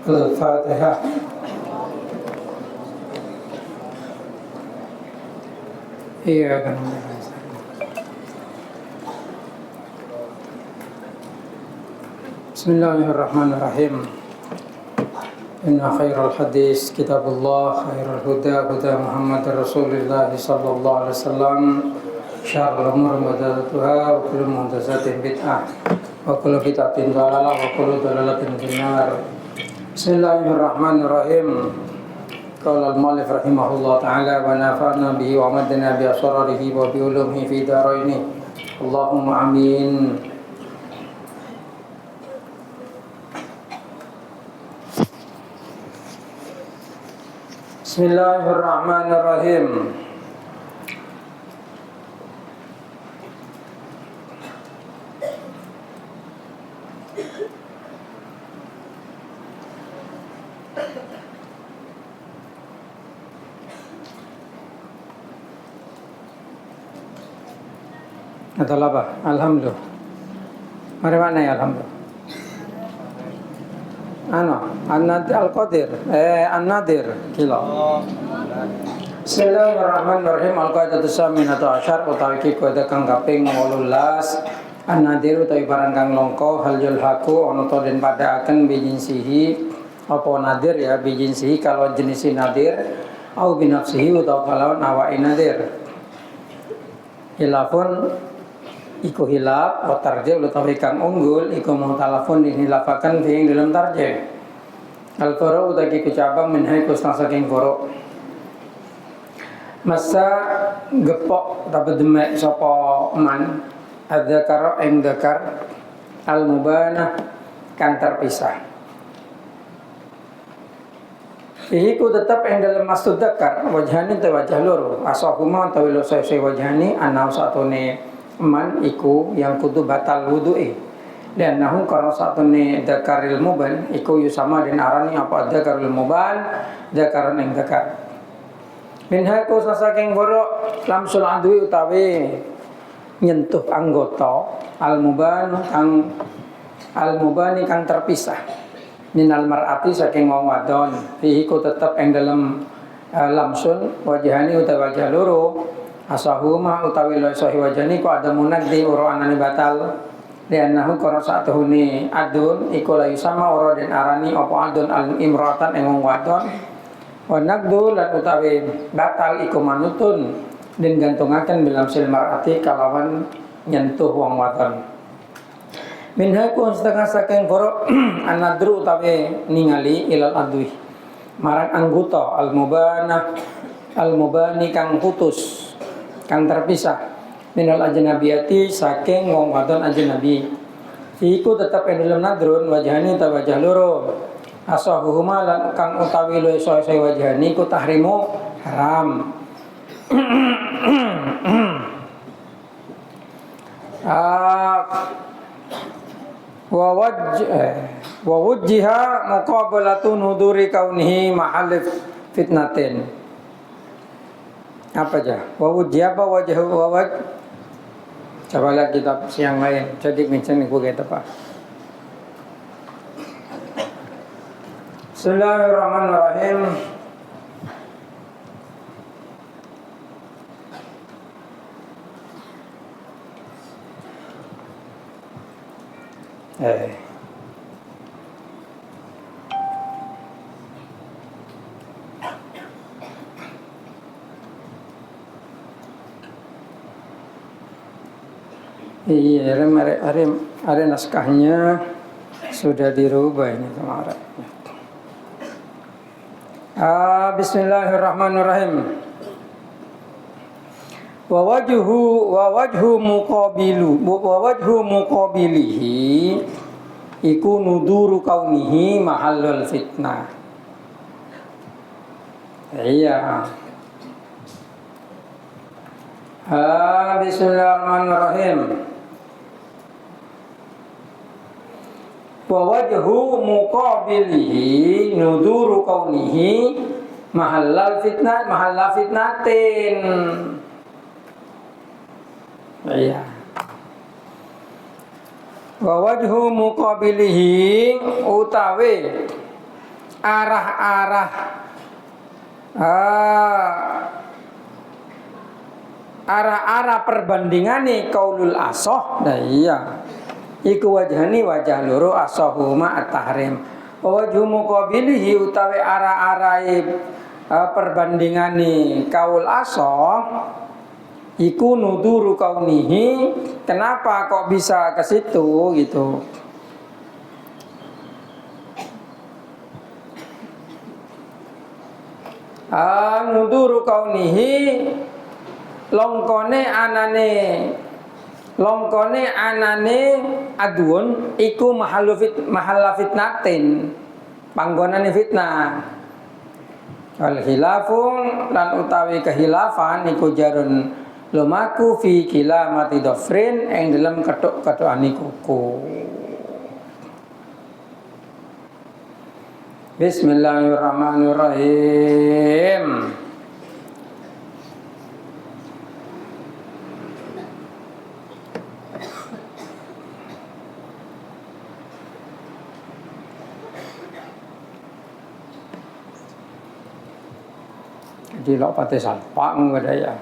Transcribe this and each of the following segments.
Al-Fatihah. Iya kan. Bismillahirrahmanirrahim. Inna khairal hadis kitabullah, khairal huda huda Muhammad Rasulullah sallallahu alaihi wasallam, syarrul umur muhdatsatuha wa kullu muhdatsatin bid'ah wa kullu bid'atin dhalalah wa kullu dhalalatin finnar. Bismillahirrahmanirrahim. Qala al-mu'allif rahimahullah ta'ala wa nafa'na bihi wa amadna bi asrarihi wa bi ulumihi fi daraini. Allahumma amin. Bismillahirrahmanirrahim. Adalah apa? Alhamdulillah. Mari mana ya alhamdulillah. Al-Qadir. An-Nadir. Kilo. Bismillahirrahmanirrahim. Al-Qaidatus Saminatu Asyar utawi kaidah kang kaping 18. An-Nadir utawi barang kang langka hal yulhaku ana to den padhaaken bijinsihi apa nadir ya bijinsihi kalau jenis nadir au binafsihi utawa kalawan awake nadir. Hilafun iku hilaf wa tarjih utawi kang unggul iku mutalafun dihilafaken ing dalam tarjih. Al-furu utawi kecabang minha iku saking furu. Masa gepok tapi demek sapa man adzakara ing dzakar al-mubanah kang terpisah. Iku tetap yang dalam maksud dzakar wajhani te wajah loro asahuma utawi lo saya wajhani ana satune man iku yang kudu batal wudu'i dan nahu karena satune dzakaril muban iku yusama den arani apa dzakaril muban dzakaran ing dzakar minha ku saking goro lamsul adwi utawi nyentuh anggota al mubani kang terpisah minal mar'ati saking wong wadon iku tetep ing dalem lamsun wajhani utawi wajah loro asahuma utawi la sahi wajani ku ada munaddi ora anane batal dan nahu karo satuhune adun iku la sama ora den arani apa adun al imratan ing wong wadon wa naqdu lan utawi batal iku manutun den gantungaken bilam sil mar'ati kalawan nyentuh wong wadon minha ku setengah saking furu anadru utawi ningali ilal adwi marang anggota al mubani kang putus kang terpisah minal ajnabiyati saking wong wadon ajnabi iku tetep ing dalem nadrun wajhani ta wajah loro asahuhuma lan kang utawi lu iso wajhani ku tahrimu haram wa wajjiha muqabalatu nuduri kaunihi mahal fitnatin. Apa aja? Wajah apa wajah wawaj? Coba lihat kitab yang lain. Jadi mention ibu kita pak. Bismillahirrahmanirrahim. Iya, ada naskahnya sudah dirubah ini kemarin. Bismillahirrahmanirrahim. Wa wajhu muqabilihi iku nuduru kaunihi mahallul fitnah. Iya. Bismillahirrahmanirrahim. Wa wajhu muqabilihi nuduru kaunihi mahalla fitnatin. Iya. Wa wajhu muqabilihi utawi arah-arah arah-arah perbandingane kaulul asoh. Nah iya iku wajhani wajah loro asahuma at-tahrim. Wa wajhu muqabilihi utawi arah-arahe perbandingane kaul asoh iku nuduru kaunihi. Kenapa kok bisa ke situ gitu? Nuduru kaunihi longkone anane adun iku mahalla fitnatin, panggonane fitnah. Wal khilafun lan utawi kehilafan iku jarun lumaku fi kilamati dhafrin ing dalam kethuk-kethukane kuku. Bismillahirrahmanirrahim. Jadi lok pate salpak ngadaya.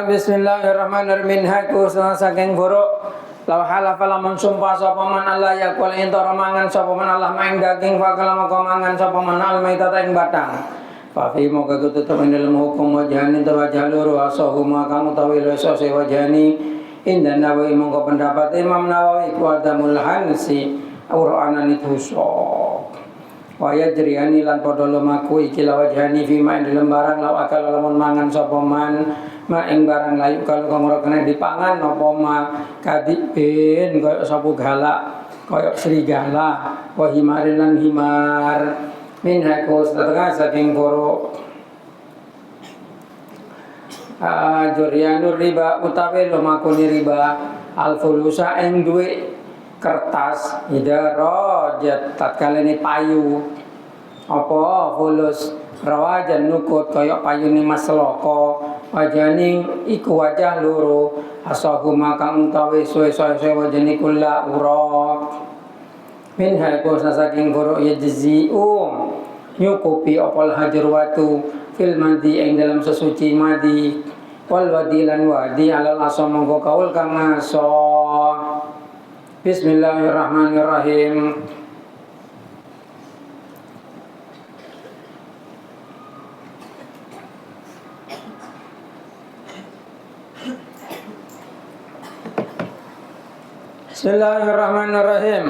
Bismillahirrahmanirrahim. Minhaku saking buruk law halafa lamun sumpah sapa man Allah yakul intara mangan sapa man Allah maing daging fakala maka mangan sapa man al maitata ing batang. Fa fi maka tetep ing dalem hukum wajhani wajah loro asahuma kang utawi lesa se wajhani indan Nawawi mongko pendapat Imam Nawawi kuadamul hansi aura'anani tusok. Wa yajriyani lan padha lumaku iki lawajhani fi ma ing dalem barang law akal lamun mangan sapa man ma ing barang layu kalau kang ora kena dipangan apa ma kadibin kaya sapu galak kaya serigala wa himarin lan himar min hakos tetengah saking koro juryanur riba utawi lumakuni riba al fulusa ing duwe kertas ida rojat tatkala ini payu apa fulus rawajan nukut kaya payune mas loko wajani iku wajah loro asahuma kang utawi suwe-suwe wajani kula urok min haiko saking goro yajzi'u nyukupi opal hajar watu fil madi ing dalam sesuci madi wal wadi lan wadi alal asa mongko kaul kang aso. Bismillahirrahmanirrahim. Bismillahirrahmanirrahim.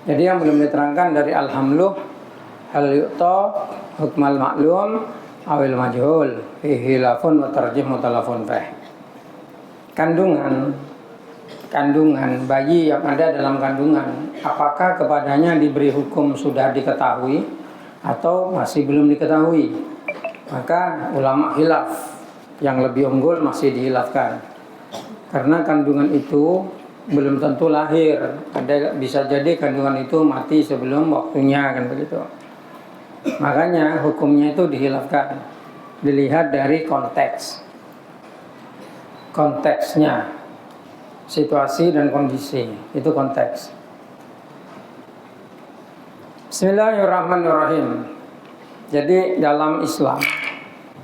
Jadi yang belum diterangkan dari al-hamlu hal yu'ta hukmal maklum awil majhul fihi lafun wa tarjih mutalafun fih. Kandungan bayi yang ada dalam kandungan, apakah kepadanya diberi hukum sudah diketahui atau masih belum diketahui? Maka ulama khilaf, yang lebih unggul masih dihilafkan, karena kandungan itu belum tentu lahir. Ada bisa jadi kandungan itu mati sebelum waktunya, kan begitu. Makanya hukumnya itu dihilafkan, dilihat dari konteksnya, situasi dan kondisi, itu konteks. Bismillahirrahmanirrahim. Jadi dalam Islam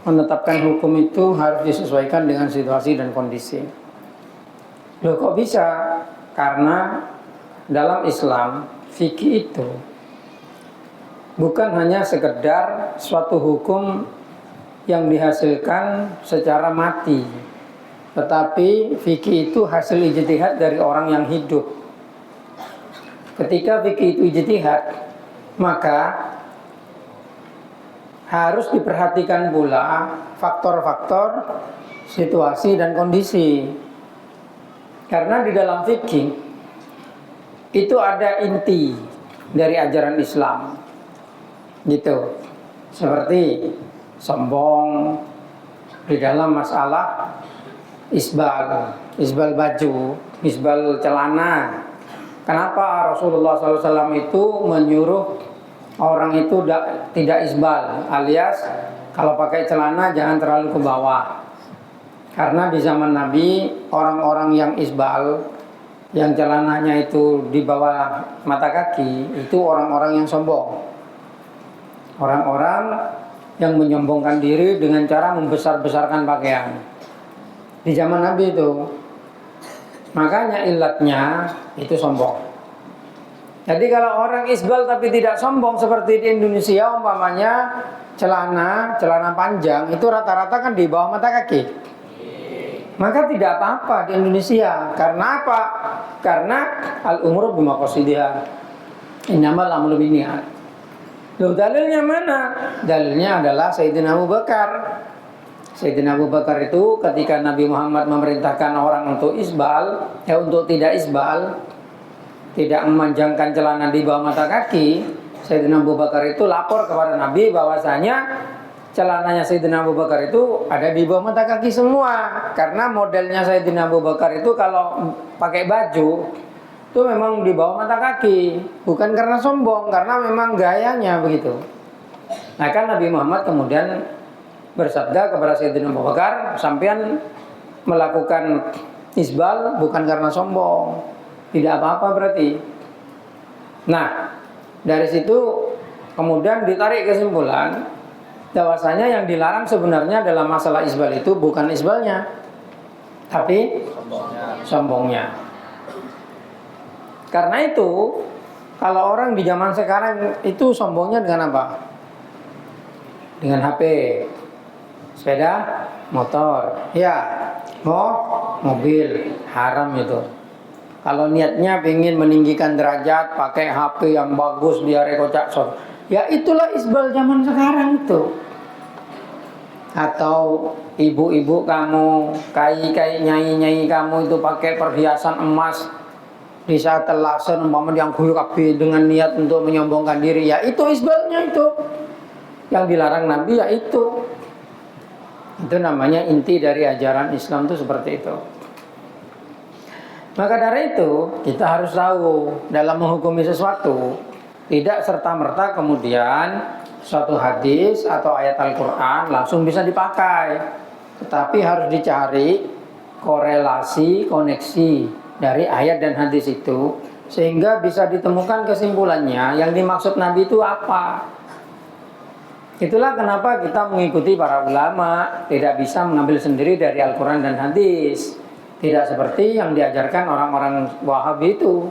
menetapkan hukum itu harus disesuaikan dengan situasi dan kondisi. Loh kok bisa? Karena dalam Islam fikih itu bukan hanya sekedar suatu hukum yang dihasilkan secara mati, tetapi fikih itu hasil ijtihad dari orang yang hidup. Ketika fikih itu ijtihad, maka harus diperhatikan pula faktor-faktor situasi dan kondisi. Karena di dalam fikih itu ada inti dari ajaran Islam, gitu. Seperti sombong di dalam masalah isbal baju, isbal celana. Kenapa Rasulullah SAW itu menyuruh orang itu tidak isbal, alias kalau pakai celana jangan terlalu ke bawah. Karena di zaman Nabi orang-orang yang isbal, yang celananya itu di bawah mata kaki, itu orang-orang yang sombong. Orang-orang yang menyombongkan diri dengan cara membesar-besarkan pakaian. Di zaman Nabi itu. Makanya ilatnya itu sombong. Jadi kalau orang isbal tapi tidak sombong seperti di Indonesia, umpamanya celana panjang itu rata-rata kan di bawah mata kaki. Maka tidak apa-apa di Indonesia. Karena apa? Karena al-umru bimaqasidiha. Innamal a'malu binniyat. Loh, dalilnya mana? Dalilnya adalah Sayyidina Abu Bakar. Sayyidina Abu Bakar itu ketika Nabi Muhammad memerintahkan orang untuk isbal, untuk tidak isbal, tidak memanjangkan celana di bawah mata kaki, Sayyidina Abu Bakar itu lapor kepada Nabi bahwasanya celananya Sayyidina Abu Bakar itu ada di bawah mata kaki semua. Karena modelnya Sayyidina Abu Bakar itu kalau pakai baju itu memang di bawah mata kaki, bukan karena sombong, karena memang gayanya begitu. Nah kan Nabi Muhammad kemudian bersabda kepada Sayyidina Abu Bakar, sampean melakukan isbal bukan karena sombong, tidak apa-apa berarti. Nah dari situ kemudian ditarik kesimpulan bahwasanya yang dilarang sebenarnya dalam masalah isbal itu bukan isbalnya, tapi sombongnya. Karena itu kalau orang di zaman sekarang itu sombongnya dengan apa? Dengan HP, sepeda, motor, ya, mobil, haram itu. Kalau niatnya ingin meninggikan derajat, pakai HP yang bagus, dia rekocak sok. Ya itulah isbal zaman sekarang itu. Atau ibu-ibu kamu, kai-kai nyai-nyai kamu itu pakai perhiasan emas di saat telasan umpamanya yang guyuk kabeh dengan niat untuk menyombongkan diri, ya itu isbalnya itu. Yang dilarang Nabi ya itu. Itu namanya inti dari ajaran Islam itu seperti itu. Maka dari itu kita harus tahu dalam menghukumi sesuatu tidak serta-merta kemudian suatu hadis atau ayat Al-Quran langsung bisa dipakai, tetapi harus dicari korelasi, koneksi dari ayat dan hadis itu, sehingga bisa ditemukan kesimpulannya yang dimaksud Nabi itu apa. Itulah kenapa kita mengikuti para ulama, tidak bisa mengambil sendiri dari Al-Quran dan hadis. Tidak seperti yang diajarkan orang-orang Wahabi itu,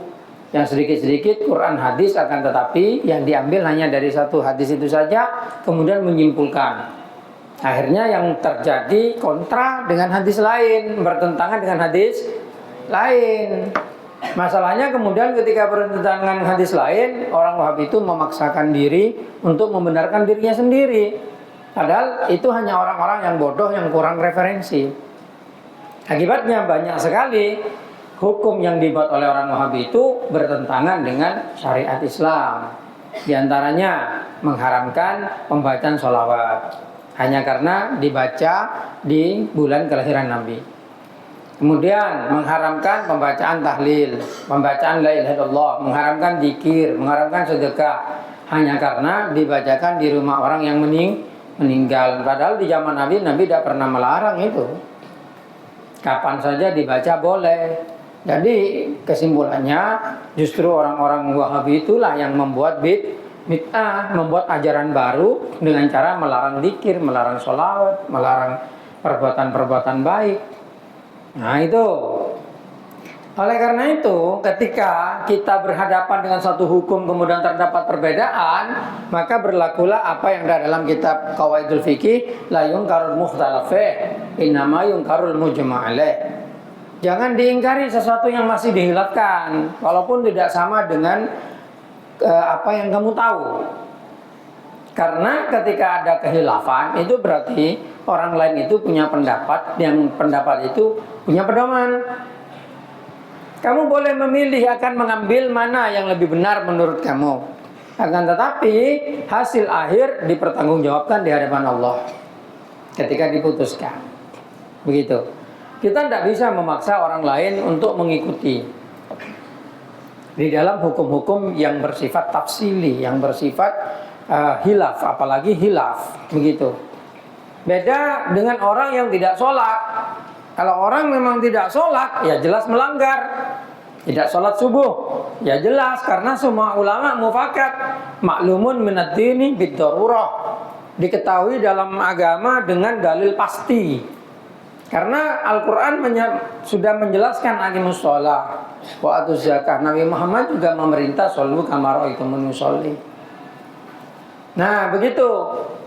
yang sedikit-sedikit Quran hadis akan tetapi yang diambil hanya dari satu hadis itu saja, kemudian menyimpulkan. Akhirnya yang terjadi kontra dengan hadis lain, bertentangan dengan hadis lain. Masalahnya kemudian ketika bertentangan hadis lain, orang Wahabi itu memaksakan diri untuk membenarkan dirinya sendiri. Padahal itu hanya orang-orang yang bodoh, yang kurang referensi. Akibatnya banyak sekali hukum yang dibuat oleh orang Wahabi itu bertentangan dengan syariat Islam. Di antaranya mengharamkan pembacaan sholawat hanya karena dibaca di bulan kelahiran Nabi. Kemudian mengharamkan pembacaan tahlil, pembacaan la ilaha illallah, mengharamkan zikir, mengharamkan sedekah hanya karena dibacakan di rumah orang yang meninggal. Padahal di zaman Nabi tidak pernah melarang itu. Kapan saja dibaca boleh. Jadi kesimpulannya justru orang-orang Wahabi itulah yang membuat bid'ah, membuat ajaran baru dengan cara melarang zikir, melarang sholawat, melarang perbuatan-perbuatan baik. Nah itu. Oleh karena itu ketika kita berhadapan dengan satu hukum kemudian terdapat perbedaan, maka berlakulah apa yang ada dalam kitab Qawaidul Fiqih, la yunkarul mukhtalafih innama yunkarul mujma'alaih. Jangan diingkari sesuatu yang masih dihilafkan walaupun tidak sama dengan apa yang kamu tahu. Karena ketika ada kehilafan itu berarti orang lain itu punya pendapat, yang pendapat itu punya pedoman. Kamu boleh memilih akan mengambil mana yang lebih benar menurut kamu. Akan tetapi hasil akhir dipertanggungjawabkan di hadapan Allah ketika diputuskan. Begitu. Kita tidak bisa memaksa orang lain untuk mengikuti di dalam hukum-hukum yang bersifat tafsili, yang bersifat hilaf, apalagi hilaf. Begitu. Beda dengan orang yang tidak sholat. Kalau orang memang tidak sholat, ya jelas melanggar. Tidak sholat subuh, ya jelas, karena semua ulama mufakat maklumun minad dini bid-darurah, diketahui dalam agama dengan dalil pasti. Karena Al-Quran sudah menjelaskan aqimus sholat wa atuz zakah. Nabi Muhammad juga memerintah shollu kama ra'aitumuni sholli. Nah begitu.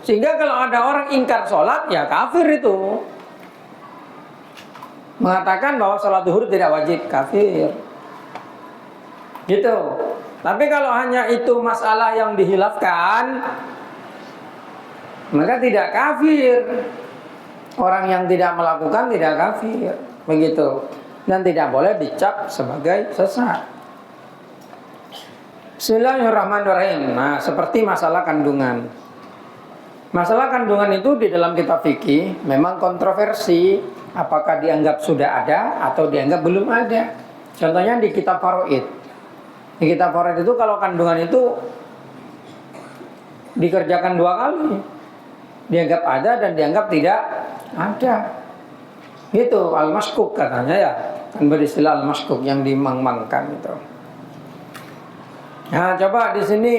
Sehingga kalau ada orang ingkar sholat, ya kafir itu. Mengatakan bahwa sholat zuhur tidak wajib, kafir. Gitu. Tapi kalau hanya itu masalah yang dihilafkan, maka tidak kafir. Orang yang tidak melakukan tidak kafir. Begitu. Dan tidak boleh dicap sebagai sesat. Bismillahirrahmanirrahim. Nah, seperti masalah kandungan. Masalah kandungan itu di dalam kitab fikih memang kontroversi. Apakah dianggap sudah ada atau dianggap belum ada. Contohnya di kitab Faraid. Di kitab Faraid itu kalau kandungan itu dikerjakan 2 kali, dianggap ada dan dianggap tidak ada. Itu al-maskuk katanya ya. Kan beristilah al-maskuk yang dimang-mangkan itu. Nah, coba di sini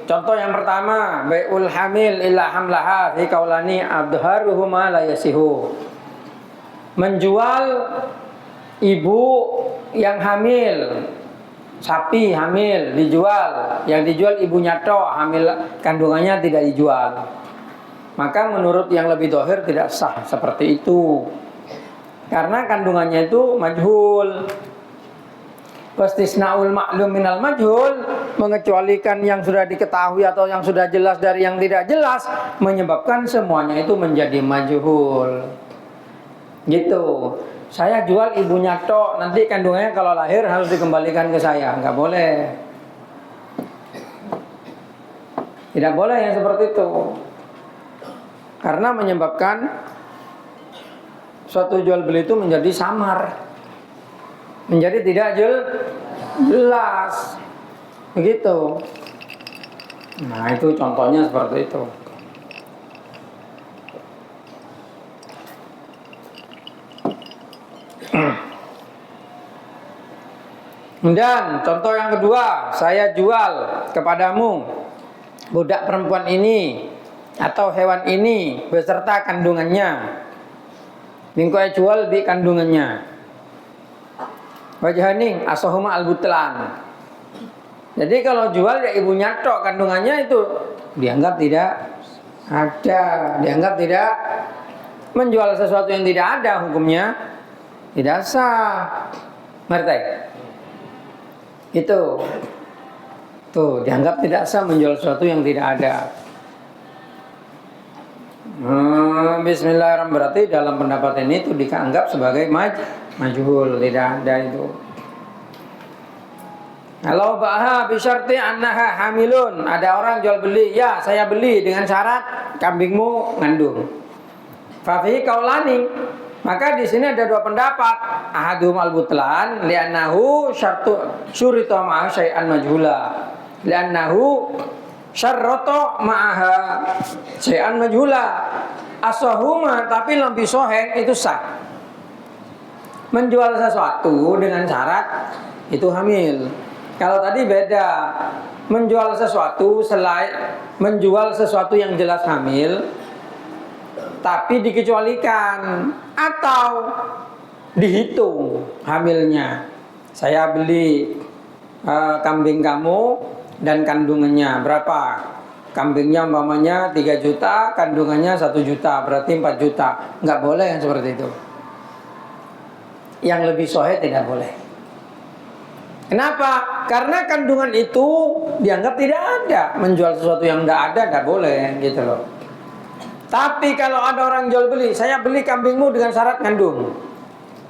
contoh yang pertama, bai'ul hamil illa hamlaha fi qaulani adharuhuma la yasihu. Menjual ibu yang hamil, sapi hamil dijual, yang dijual ibunya tok, hamil kandungannya tidak dijual. Maka menurut yang lebih dohir tidak sah seperti itu. Karena kandungannya itu majhul. Wastisnaul ma'lum minal majhul, mengecualikan yang sudah diketahui atau yang sudah jelas dari yang tidak jelas, menyebabkan semuanya itu menjadi majhul. Gitu. Saya jual ibunya tok, nanti kandungannya kalau lahir harus dikembalikan ke saya. Enggak boleh. Tidak boleh yang seperti itu. Karena menyebabkan suatu jual beli itu menjadi samar, menjadi tidak jelas. Begitu. Nah, itu contohnya seperti itu. Dan contoh yang kedua, saya jual kepadamu budak perempuan ini atau hewan ini beserta kandungannya. Mingkoe jual di kandungannya. Wajhaning asahuma al-butlan. Jadi kalau jual ya ibunya tok, kandungannya itu dianggap tidak ada, dianggap tidak. Menjual sesuatu yang tidak ada hukumnya tidak sah. Ngerti? Itu tuh dianggap tidak sah menjual sesuatu yang tidak ada. Bismillahirrahmanirrahim. Berarti dalam pendapat ini itu dianggap sebagai majhul, tidak ada itu. Kalau baha bisyarti annaha hamilun, ada orang jual beli, ya saya beli dengan syarat kambingmu ngandung. Fafi kaulani, maka di sini ada 2 pendapat. Ahadum al-butlan li'annahu syurita ma'a syai'an majhula. Li'annahu syarrata ma'aha syai'an majhula. Asahuma, tapi lebih sahih itu sah. Menjual sesuatu dengan syarat itu hamil. Kalau tadi beda. Menjual sesuatu menjual sesuatu yang jelas hamil tapi dikecualikan atau dihitung hamilnya. Saya beli kambing kamu dan kandungannya berapa? Kambingnya umpamanya 3 juta, kandungannya 1 juta, berarti 4 juta. Enggak boleh yang seperti itu. Yang lebih sahih tidak boleh. Kenapa? Karena kandungan itu dianggap tidak ada. Menjual sesuatu yang tidak ada tidak boleh, gitu loh. Tapi kalau ada orang jual beli, saya beli kambingmu dengan syarat kandung.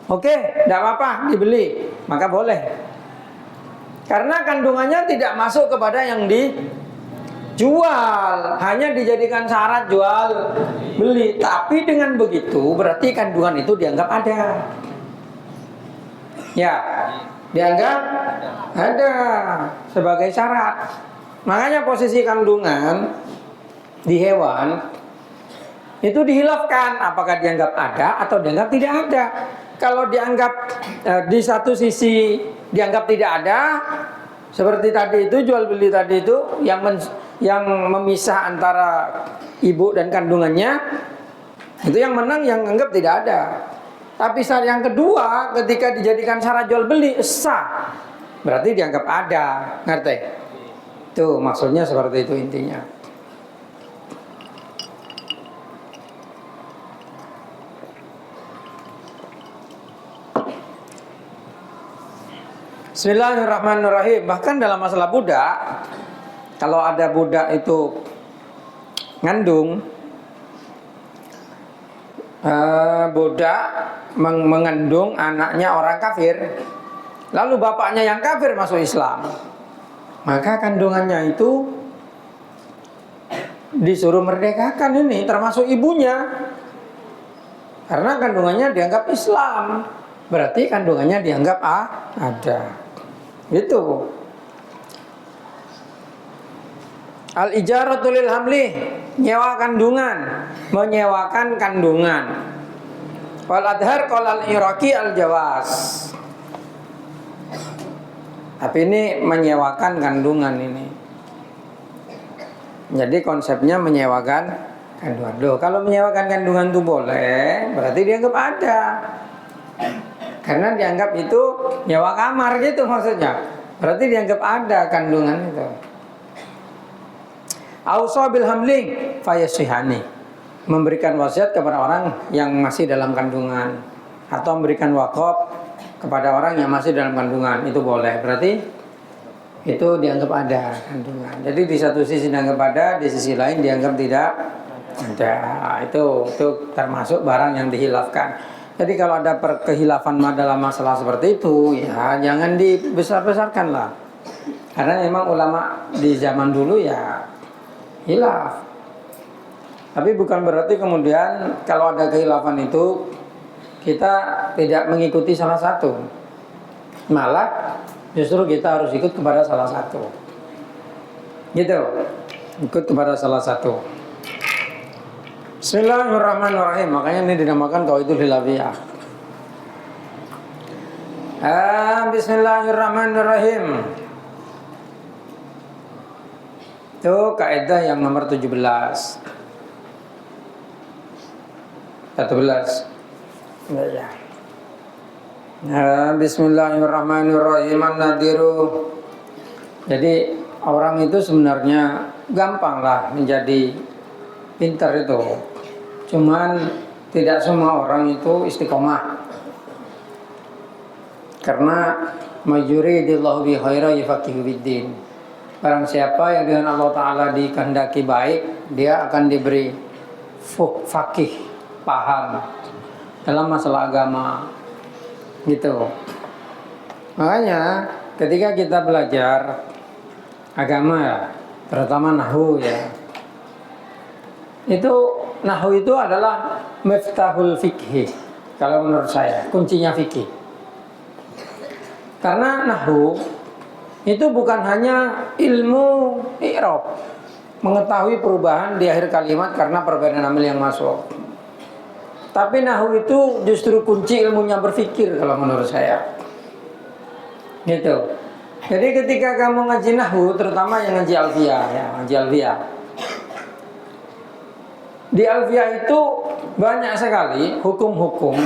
Oke, tidak apa-apa, dibeli. maka boleh. Karena kandungannya tidak masuk kepada yang dijual, hanya dijadikan syarat jual beli. Tapi dengan begitu berarti kandungan itu dianggap ada. Ya, dianggap ada sebagai syarat. Makanya posisi kandungan di hewan itu dihilafkan, apakah dianggap ada atau dianggap tidak ada. Kalau dianggap di satu sisi dianggap tidak ada, seperti tadi itu jual beli tadi itu yang memisah antara ibu dan kandungannya, itu yang menang yang anggap tidak ada. Tapi syarat yang kedua ketika dijadikan syarat jual beli sah, berarti dianggap ada, ngerti? Tuh maksudnya seperti itu intinya. Bismillahirrahmanirrahim. Bahkan dalam masalah budak, kalau ada budak itu ngandung, budak mengandung anaknya orang kafir, lalu bapaknya yang kafir masuk Islam, maka kandungannya itu disuruh merdekakan ini, termasuk ibunya, karena kandungannya dianggap Islam, berarti kandungannya dianggap ada. Itu al-ijaratu lil hamli, nyewa kandungan, menyewakan kandungan. Wal adhar qala al-iraqi al-jawaz. Tapi ini menyewakan kandungan ini. Jadi konsepnya menyewakan kandungan. Loh, kalau menyewakan kandungan itu boleh, berarti dianggap ada. Karena dianggap itu nyewa kamar gitu maksudnya. Berarti dianggap ada kandungan itu. Ausa bil hamli fayasihani, memberikan wasiat kepada orang yang masih dalam kandungan, atau memberikan wakaf kepada orang yang masih dalam kandungan, itu boleh. Berarti itu dianggap ada kandungan. Jadi di satu sisi dianggap ada, di sisi lain dianggap tidak ada. Itu termasuk barang yang dihilafkan. Jadi kalau ada kehilafan dalam masalah seperti itu, ya jangan dibesar-besarkan lah. Karena memang ulama di zaman dulu ya hilaf. Tapi bukan berarti kemudian kalau ada kehilafan itu kita tidak mengikuti salah satu. Malah justru kita harus ikut kepada salah satu. Gitu. Ikut kepada salah satu. Bismillahirrahmanirrahim. Makanya ini dinamakan qawaidul khilafiyah. Bismillahirrahmanirrahim. Itu kaidah yang nomor 17. 11. Ya. Bismillahirrahmanirrahim. An-nadiru. Jadi orang itu sebenarnya gampang lah menjadi pintar itu. Cuman tidak semua orang itu istiqomah. Karena mayuridillahu bi khaira yafaqihu biddin. Barang siapa yang dengan Allah Ta'ala dikehendaki baik, dia akan diberi faqih, paham dalam masalah agama. Gitu. Makanya ketika kita belajar agama ya, terutama nahwu ya, itu nahwu itu adalah miftahul fikih. Kalau menurut saya kuncinya fikih. Karena nahwu itu bukan hanya ilmu i'rab, mengetahui perubahan di akhir kalimat karena perbedaan amil yang masuk. Tapi nahwu itu justru kunci ilmunya berfikir kalau menurut saya. Gitu. Jadi ketika kamu ngaji nahwu, terutama yang ngaji alfiyah ya, ngaji alfiyah. Di alfiyah itu banyak sekali hukum-hukum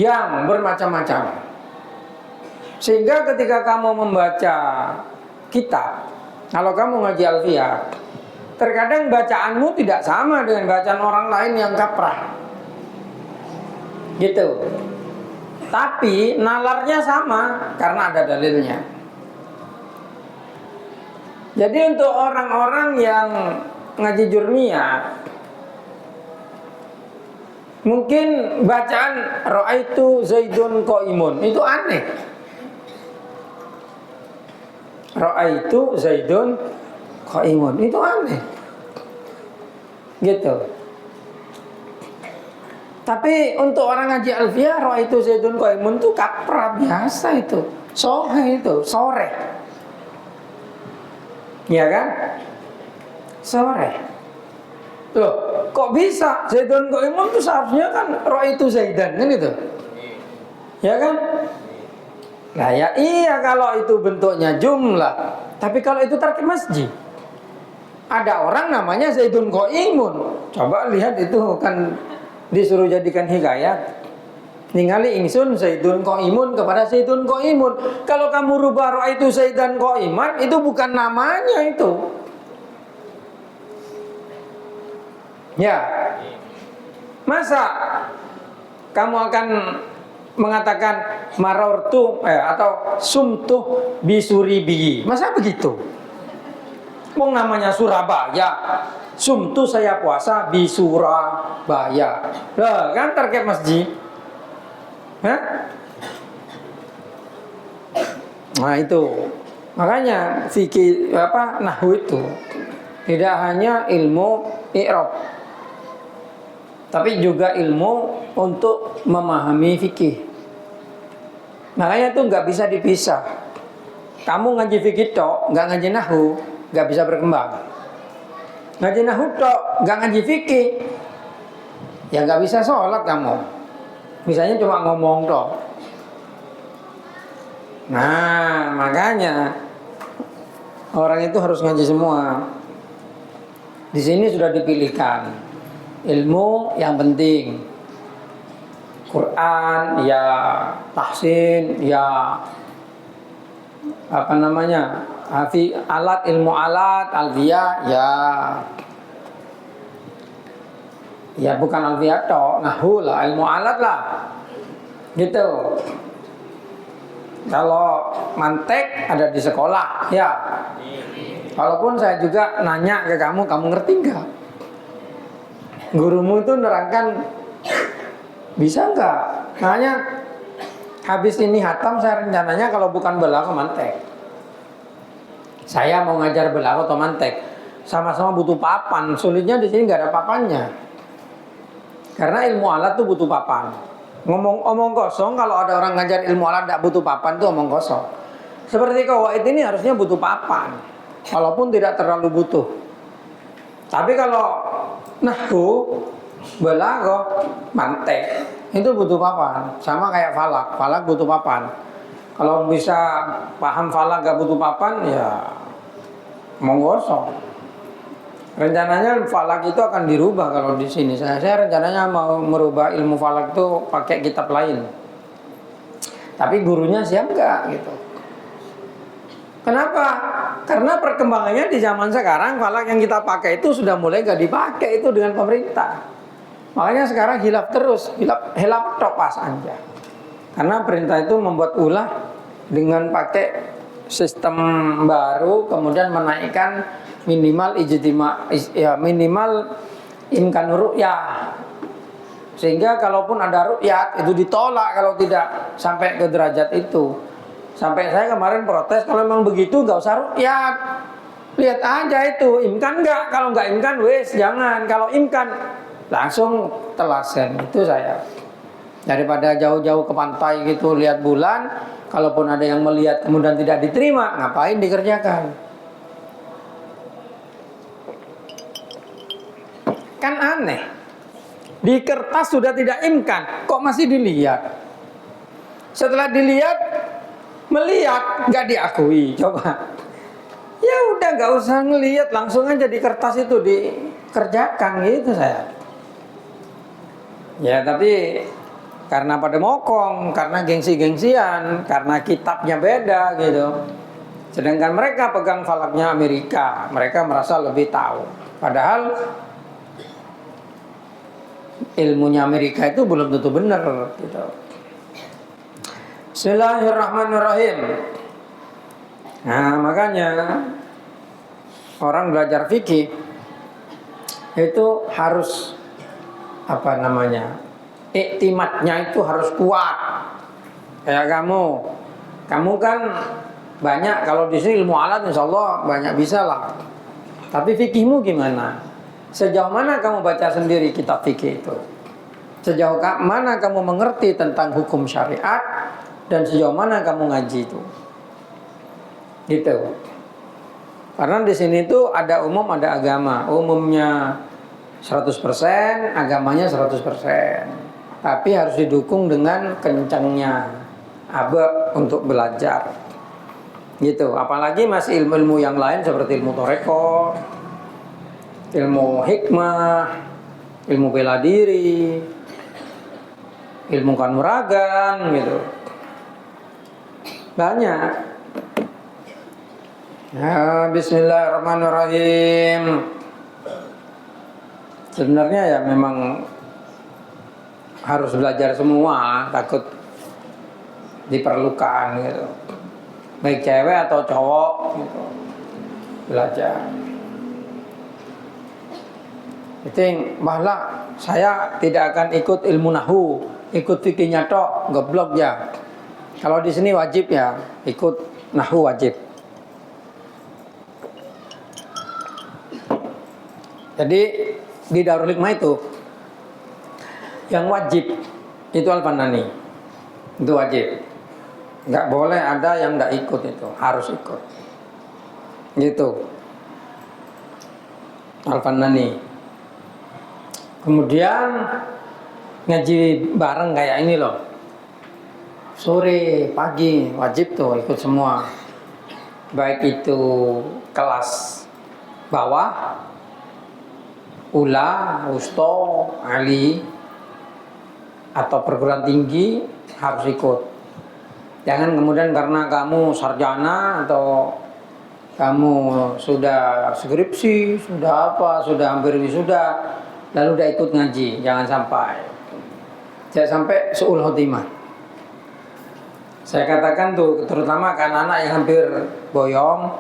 yang bermacam-macam. Sehingga ketika kamu membaca kitab, kalau kamu ngaji alfiyah, terkadang bacaanmu tidak sama dengan bacaan orang lain yang kaprah. Gitu. Tapi nalarnya sama karena ada dalilnya. Jadi untuk orang-orang yang ngaji jurmiyah, mungkin bacaan ra'aitu Zaidun qaimun itu aneh. Ra'aitu Zaidun qaimun. Itu aneh. Gitu. Tapi untuk orang ngaji alfiyah, ra'aitu Zaidun qaimun itu kaprah biasa itu. Sore itu, sore. Ya kan? Sore. Loh, kok bisa Zaidun qaimun itu seharusnya kan ra'aitu Zaidan kan itu? Ya kan? Nah ya iya kalau itu bentuknya jumlah. Tapi kalau itu tarkib masjid, ada orang namanya Zaidun qaimun. Coba lihat itu kan disuruh jadikan hikayat. Ningali ingsun Zaidun qaimun kepada Zaidun qaimun. Kalau kamu rubah ra'aitu Zaidan qaiman, itu bukan namanya itu. Ya. Masa kamu akan mengatakan marortu atau sumtuh bisuribi? Masa begitu? Mau namanya Surabaya, sumtu saya puasa di Surabaya. Lah, kan target masjid. Hah? Nah itu makanya fikih nahwu itu tidak hanya ilmu i'rab, tapi juga ilmu untuk memahami fikih. Makanya itu nggak bisa dipisah. Kamu ngaji fikih tok, nggak ngaji nahwu, nggak bisa berkembang. Ngaji nahwu tok, nggak ngaji fikih, ya nggak bisa sholat kamu. Misalnya cuma ngomong tok. Nah, makanya orang itu harus ngaji semua. Di sini sudah dipilihkan ilmu yang penting, Quran, ya tahsin, ya alat ilmu alat, alfiyah, ya bukan alfiyah toh, nahwu lah, ilmu alat lah, gitu. Kalau mantek ada di sekolah, ya. Walaupun saya juga nanya ke kamu ngerti nggak? Gurumu itu nerangkan bisa nggak? Makanya habis ini hatam saya rencananya kalau bukan belaghah mantek. Saya mau ngajar belaghah atau mantek, sama-sama butuh papan. Sulitnya di sini nggak ada papannya. Karena ilmu alat tuh butuh papan. Omong kosong, kalau ada orang ngajar ilmu alat tidak butuh papan tuh omong kosong. Seperti qawaid ini harusnya butuh papan, walaupun tidak terlalu butuh. Tapi kalau nahwu, balaghah, mantek itu butuh papan. Sama kayak falak butuh papan. Kalau bisa paham falak gak butuh papan, ya omong kosong. Rencananya falak itu akan dirubah kalau di sini. Saya rencananya mau merubah ilmu falak itu pakai kitab lain. Tapi gurunya siap nggak gitu. Kenapa? Karena perkembangannya di zaman sekarang falak yang kita pakai itu sudah mulai nggak dipakai itu dengan pemerintah. Makanya sekarang hilaf terus, hilaf tok pas aja. Karena perintah itu membuat ulah dengan pakai sistem baru, kemudian menaikkan minimal ijtima, ya minimal imkan ru'yah, sehingga kalaupun ada ru'yat itu ditolak kalau tidak sampai ke derajat itu. Sampai saya kemarin protes, kalau memang begitu nggak usah ru'yat, lihat aja itu imkan nggak. Kalau nggak imkan wes jangan, kalau imkan langsung telasen. Itu saya, daripada jauh-jauh ke pantai gitu lihat bulan, kalaupun ada yang melihat kemudian tidak diterima, ngapain dikerjakan? Kan aneh. Di kertas sudah tidak imkan, kok masih dilihat? Setelah dilihat, melihat nggak diakui. Coba. Ya udah nggak usah ngelihat, langsung aja di kertas itu dikerjakan gitu saya. Ya tapi karena pada mokong, karena gengsi-gengsian, karena kitabnya beda gitu. Sedangkan mereka pegang falaknya Amerika, mereka merasa lebih tahu. Padahal ilmunya Amerika itu belum tentu benar gitu. Bismillahirrahmanirrahim. Nah, makanya orang belajar fikih itu harus iktimatnya itu harus kuat. Kayak kamu kan Banyak kalau di sini ilmu alat insya Allah banyak bisa lah. Tapi fikihmu gimana? Sejauh mana kamu baca sendiri kitab fikih itu? Sejauh mana kamu mengerti tentang hukum syariat dan sejauh mana kamu ngaji itu? Gitu. Karena di sini itu ada umum, ada agama. Umumnya 100%, agamanya 100%. Tapi harus didukung dengan kencangnya abe untuk belajar. Gitu. Apalagi masih ilmu-ilmu yang lain seperti ilmu toreko, ilmu hikmah, ilmu bela diri, ilmu kanuragan gitu. Banyak. Ya, bismillahirrahmanirrahim. Sebenarnya ya memang harus belajar semua, takut diperlukan gitu. Baik cewek atau cowok gitu. Belajar. Itu malah saya tidak akan ikut ilmu nahu, ikut fikihnya tok, goblok ya. Kalau di sini wajib ya, ikut nahu wajib. Jadi di Darul Hikmah itu yang wajib itu Al-Fanani, itu wajib. Nggak boleh ada yang nggak ikut, itu harus ikut. Gitu. Al-Fanani. Kemudian ngaji bareng kayak ini loh. Sore, pagi wajib tuh ikut semua. Baik itu kelas bawah, ula, usto, ali, atau perguruan tinggi harus ikut. Jangan kemudian karena kamu sarjana atau kamu sudah skripsi, sudah apa, sudah hampir wisuda, lalu udah ikut ngaji. Jangan sampai. Jangan sampai su'ul khotimah. Saya katakan tuh, terutama kan anak yang hampir boyong,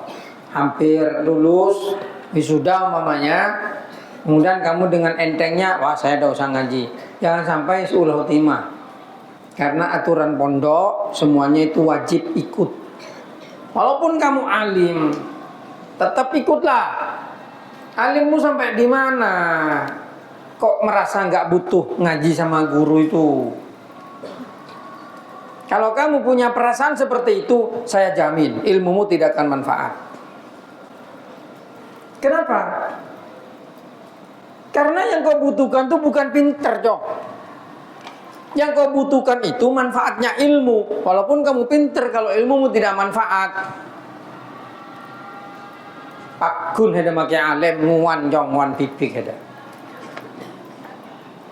hampir lulus, wisuda umpamanya, kemudian kamu dengan entengnya, wah saya udah usah ngaji. Jangan sampai su'ul khotimah. Karena aturan pondok semuanya itu wajib ikut. Walaupun kamu alim, tetap ikutlah. Alimmu sampai di mana? Kok merasa nggak butuh ngaji sama guru itu? Kalau kamu punya perasaan seperti itu, saya jamin ilmumu tidak akan manfaat. Kenapa? Karena yang kau butuhkan itu bukan pinter, Cok. Yang kau butuhkan itu manfaatnya ilmu. Walaupun kamu pinter, kalau ilmumu tidak manfaat, pakun heda makai alim nguan jongwan pipik heda.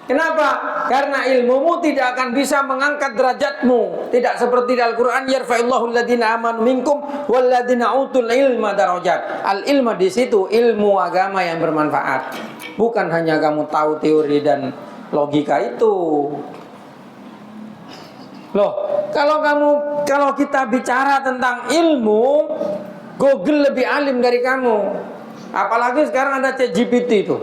Kenapa? Karena ilmumu tidak akan bisa mengangkat derajatmu. Tidak seperti di Al-Quran, yarfa'illahu alladhina amanu minkum walladhina utul ilma darajat. Al-ilma di situ ilmu agama yang bermanfaat. Bukan hanya kamu tahu teori dan logika itu. Loh, kalau kita bicara tentang ilmu, Google lebih alim dari kamu. Apalagi sekarang ada ChatGPT itu.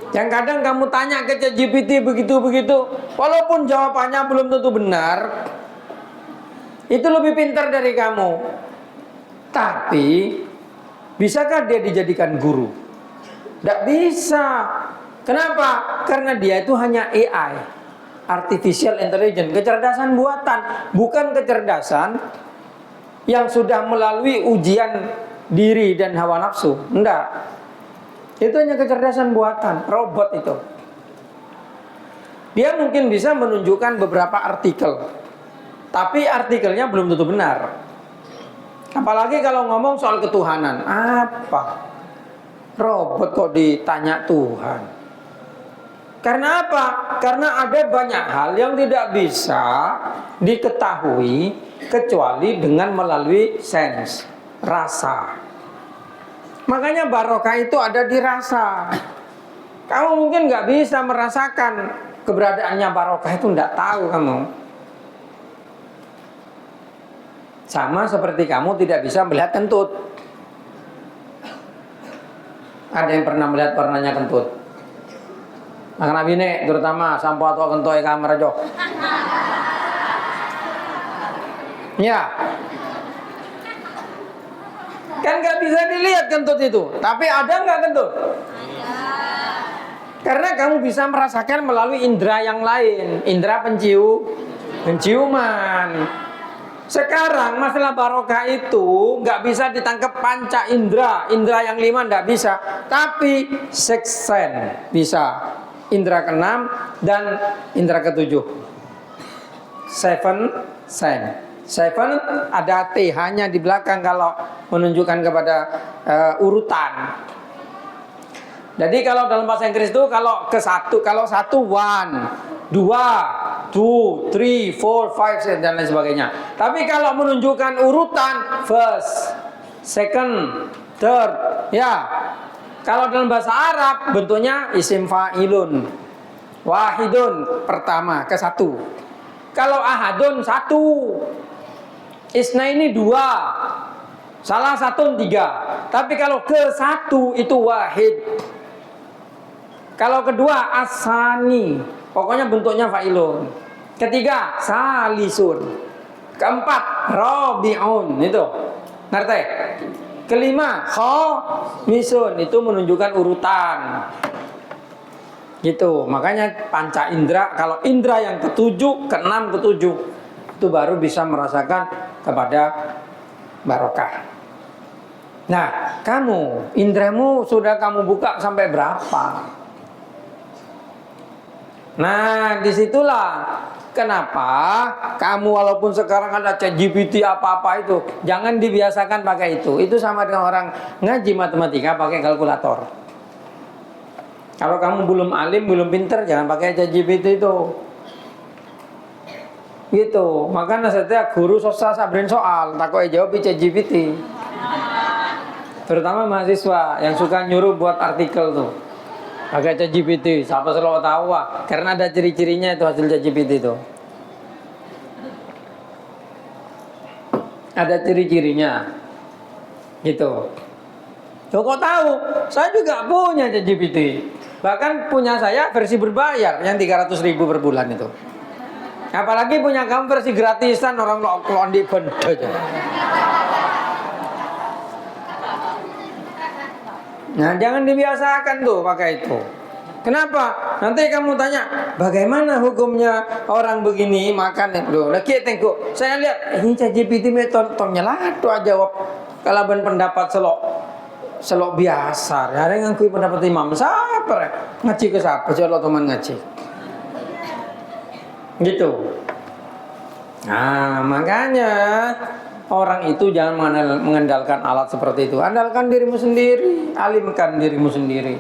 Yang kadang kamu tanya ke ChatGPT begitu-begitu, walaupun jawabannya belum tentu benar, itu lebih pintar dari kamu. Tapi, bisakah dia dijadikan guru? Tidak bisa. Kenapa? Karena dia itu hanya AI. Artificial intelligence, kecerdasan buatan, bukan kecerdasan yang sudah melalui ujian diri dan hawa nafsu. Enggak. Itu hanya kecerdasan buatan, robot itu. Dia mungkin bisa menunjukkan beberapa artikel, tapi artikelnya belum tentu benar. Apalagi kalau ngomong soal ketuhanan. Apa? Robot kok ditanya Tuhan? Karena apa? Karena ada banyak hal yang tidak bisa diketahui kecuali dengan melalui sense, rasa. Makanya barokah itu ada di rasa. Kamu mungkin nggak bisa merasakan keberadaannya barokah itu, nggak tahu kamu. Sama seperti kamu tidak bisa melihat kentut. Ada yang pernah melihat warnanya kentut? Nah, Nabi ini terutama sampo atau kentoi kamar aja. Ya. Kan nggak bisa dilihat kentut itu. Tapi ada nggak kentut? Karena kamu bisa merasakan melalui indera yang lain, indera penciuman. Sekarang masalah barokah itu nggak bisa ditangkap panca indera, indera yang 5 nggak bisa. Tapi six sense bisa, indera ke-6 dan indera ke-7. Seven sense. Seven ada TH-nya di belakang kalau menunjukkan kepada urutan. Jadi kalau dalam bahasa Inggris itu kalau satu one, 2, 2, 3, 4, 5 dan lain sebagainya. Tapi kalau menunjukkan urutan first, second, third, ya. Kalau dalam bahasa Arab bentuknya isim fa'ilun. Wahidun pertama ke 1. Kalau ahadun 1. Isnaini 2. Salah satu 3. Tapi kalau ke 1 itu wahid. Kalau kedua asani, pokoknya bentuknya fa'ilun. Ketiga salisun. Keempat rabi'un, itu. Ngerti? Kelima khamisun, itu menunjukkan urutan. Gitu. Makanya panca indera, kalau indera yang ke-7, ke-6, ke-7 itu baru bisa merasakan kepada barokah. Nah, kamu inderamu sudah kamu buka sampai berapa? Nah, disitulah kenapa kamu walaupun sekarang ada ChatGPT apa-apa itu, jangan dibiasakan pakai itu. Itu sama dengan orang ngaji matematika pakai kalkulator. Kalau kamu belum alim, belum pinter, jangan pakai ChatGPT itu. Gitu. Makanya setiap guru sosa sabrin soal, takut jawab ChatGPT. Terutama mahasiswa yang suka nyuruh buat artikel tuh. Pakai ChatGPT, siapa selalu tahu karena ada ciri-cirinya itu hasil ChatGPT itu. Ada ciri-cirinya. Gitu. Loh, kok tahu? Saya juga punya ChatGPT. Bahkan punya saya versi berbayar yang 300.000 per bulan itu. Apalagi punya kamu versi gratisan, orang londi benda aja. Nah, jangan dibiasakan tuh pakai itu. Kenapa? Nanti kamu tanya, bagaimana hukumnya orang begini makan itu? Lagi tengok, saya lihat ini ChatGPT tonton nyelatu aja jawab kalaban pendapat selok biasa. Ada yang ngakui pendapat imam siapa? Ngaji ke siapa? Coba teman ngaji. Gitu. Nah, makanya orang itu jangan mengandalkan alat seperti itu. Andalkan dirimu sendiri, alimkan dirimu sendiri.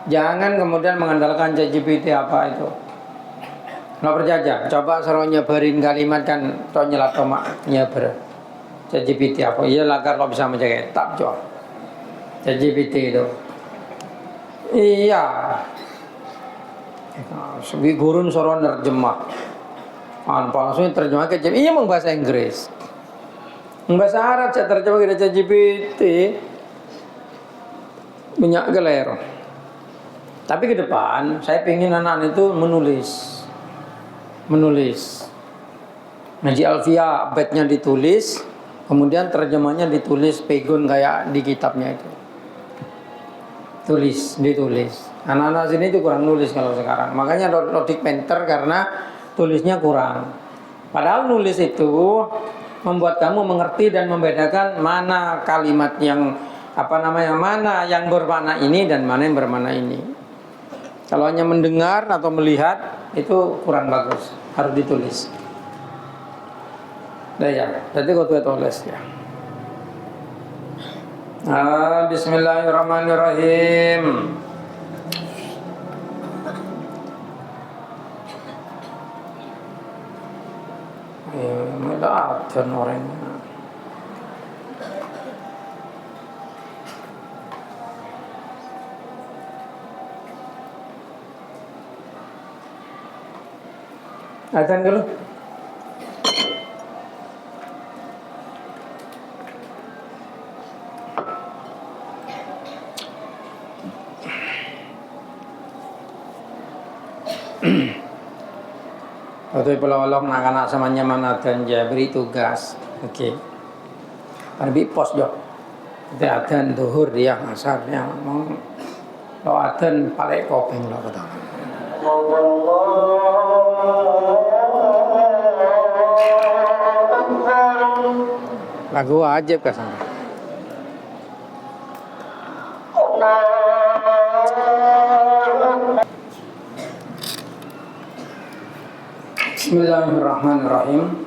Jangan kemudian mengandalkan ChatGPT apa itu. Nggak berjajah. Coba suruh nyebarin kalimat kan, toh nyelat tomak nyebar. ChatGPT apa? Iya lagar lo bisa menjaga tak coba. ChatGPT itu. Iya. Sebi gurun suruh nerjemah. Langsung terjemah ke ChatGPT. Iya memang bahasa Inggris. Bahasa Arab saya terjemah ke ChatGPT banyak geler. Tapi ke depan saya pengen anak-anak itu menulis. Ngaji Alfiyah abadnya ditulis, kemudian terjemahnya ditulis pegun kayak di kitabnya itu. Ditulis. Anak-anak sini itu kurang nulis kalau sekarang. Makanya lodik pinter karena tulisnya kurang. Padahal nulis itu membuat kamu mengerti dan membedakan mana kalimat yang mana yang bermakna ini dan mana yang bermakna ini. Kalau hanya mendengar atau melihat itu kurang bagus, harus ditulis. Dah ya, jadi kau tulis ya. Bismillahirrahmanirrahim. Melatan orangnya. Adzan dulu. Waktu pulau-pulau anak-anak sama nyaman dan beri tugas. Oke. Pergi pos jo. Itu adzan zuhur dia asar ya mau lo adzan paling kopeng lo kata. Lagu wajib kesan. Bismillahirrahmanirrahim.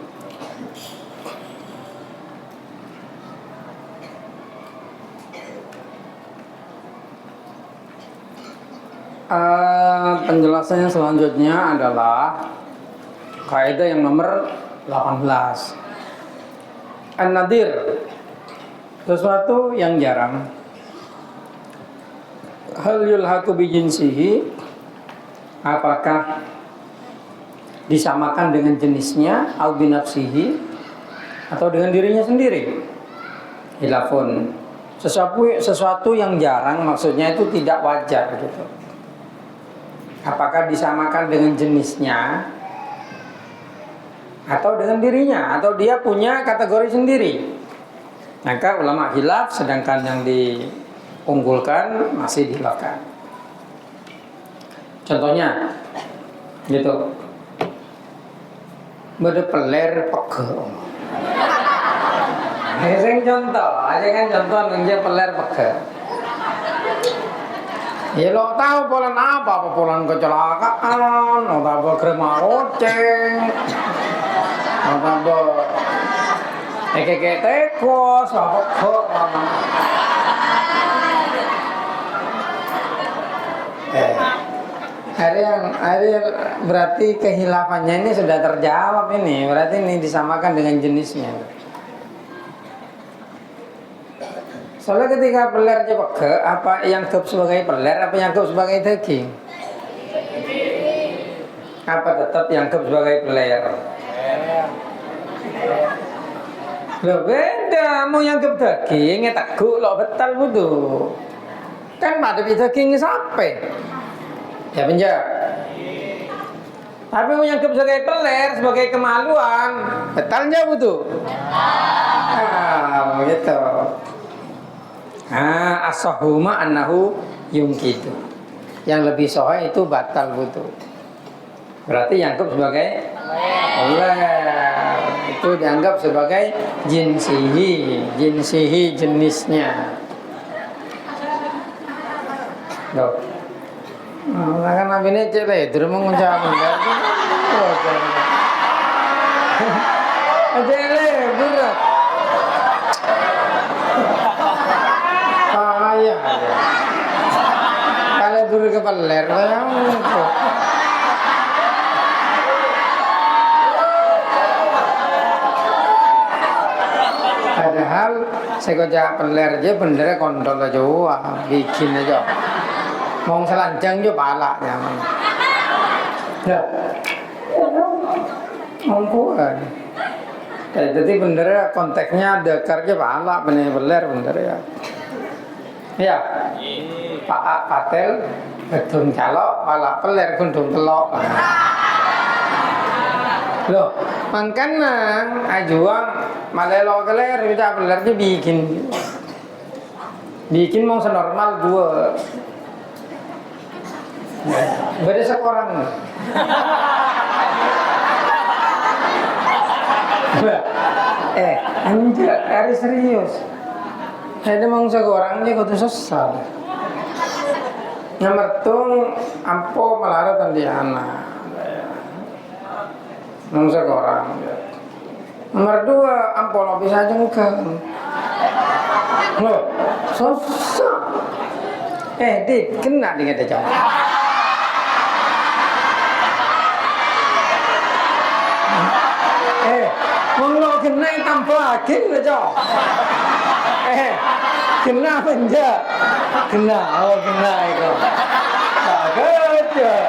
Penjelasannya selanjutnya adalah kaidah yang nomor 18. An-nadir, sesuatu yang jarang. Hal yulhaqu bi jinsihi, apakah disamakan dengan jenisnya, au bi nafsihi, atau dengan dirinya sendiri. Hilafun, sesuatu yang jarang maksudnya itu tidak wajar gitu. Apakah disamakan dengan jenisnya atau dengan dirinya, atau dia punya kategori sendiri. Maka ulama hilaf, sedangkan yang diunggulkan masih dihilafkan. Contohnya gitu, berpeler pege. Sing contoh, aja kan contoh nggih peler pege. Ya lo tahu polan apa polan kecelakaan, atau krema oceng, atau tekos, apa kok? Hari berarti kehilafannya ini sudah terjawab ini, berarti ini disamakan dengan jenisnya. Soalnya ketika peler pege, apa yang kep sebagai peler, apa yang kep sebagai daging? Apa tetap yang kep sebagai peler? Loh beda, mau yang kep daging, teguk lo betal budu. Kan pada daging sampai. Ya penjak. Tapi mau yang kep sebagai peler, sebagai kemaluan, betalnya budu. Begitu. As-sahuma annahu yungkitu. Yang lebih sahih itu batal wudu. Berarti dianggap sebagai peler. Itu dianggap sebagai jinsihi jenisnya. Loh. Kan nabi ini cek ledur mengucap benar. Cek ledur. Ya. Kalau dulu ke peler, padahal saya kocak peler aja bener kontol aja, bikin aja. Mau selanjang juga palak nyaman. Ya, mongkuan. Jadi bener konteksnya dekarnya palak bener peler bener ya. Ya, Pak Patel gedung calok, malah peler gedung telok. Loh, makanya ajuang malelo keler kita pelernya bikin mau senormal dua. Beda seorang. Anjir, hari serius. Saya memang seorang aja kudu sesal. Nyamertung ampo melara tandiana. Memang seorang. Nomor dua ampo lo bisa jengkel. Loh, susah. Dik, kena dengan dia. Mau lo kena tambah akin aja. Kena penja, kena itu. Bagus ya.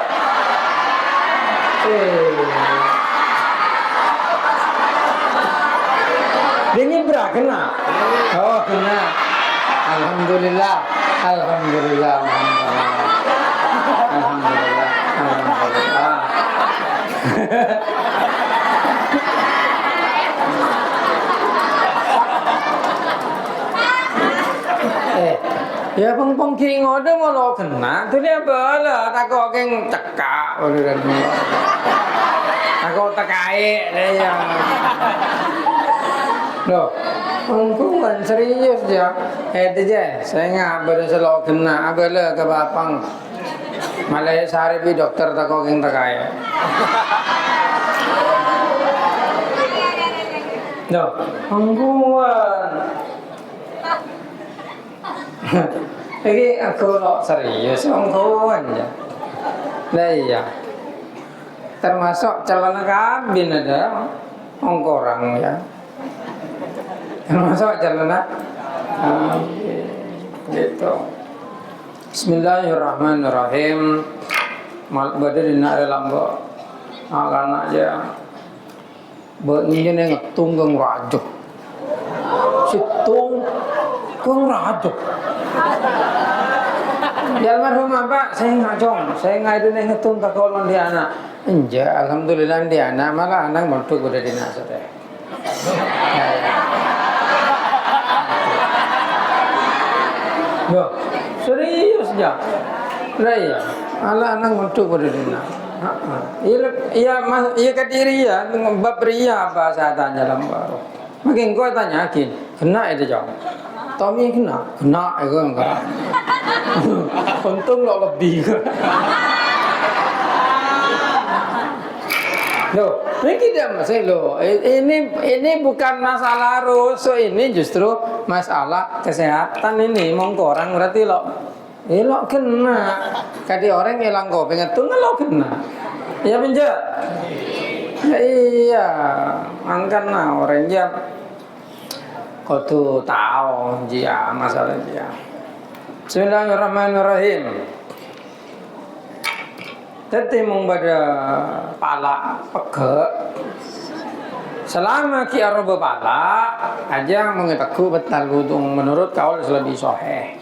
Dingin berah kena. Oh kena. Alhamdulillah. Ya pengpong ki ngode malah kena. Tu dia bala takok keng cekak udah dulu. Takok tekae ya. Loh, pengpungan serius dia. Itu je, saya ngap pada selok kena abala ke bapang. Malah sehari bi dokter takok keng tekae. Loh, pengpungan. Lagi aku lo serius ongkoan ya. Nah iya. Termasuk celana kabin ada ongkorang ya. Termasuk celana kabin gitu. Bismillahirrahmanirrahim. Mal badina lambo. Akan aja. Beunjeun ngetung geung rajuk. Situng geung rajuk. Ya almarhum Bapak, saya ngajong, saya ngaidu neng ngetung takolon di anak. Enja, alhamdulillah di anak malah anak montuk udah dinas teh. Yo, serius ja. Lah iya, ala anak montuk udah dinas. Iya Kadiri ya, bab ria apa saya tanya lambar. Makin kau tanyakin, kena itu jawab. Tommy kena itu enggak. Untung lo lebih. Loh, ini tidak masalah loh. Ini bukan masalah rusuh, ini justru masalah kesehatan ini. Mongko orang berarti lo kena. Kadi orang hilang kopi ngetung lo kena. Ya benja. Iya, angkana orang jam. Kau tu tahu dia masalah dia. Bismillahirrahmanirrahim. Tadi pada pala pegek. Selama ki arba pala aja mengetaku betal wudu menurut kaul lebih sahih.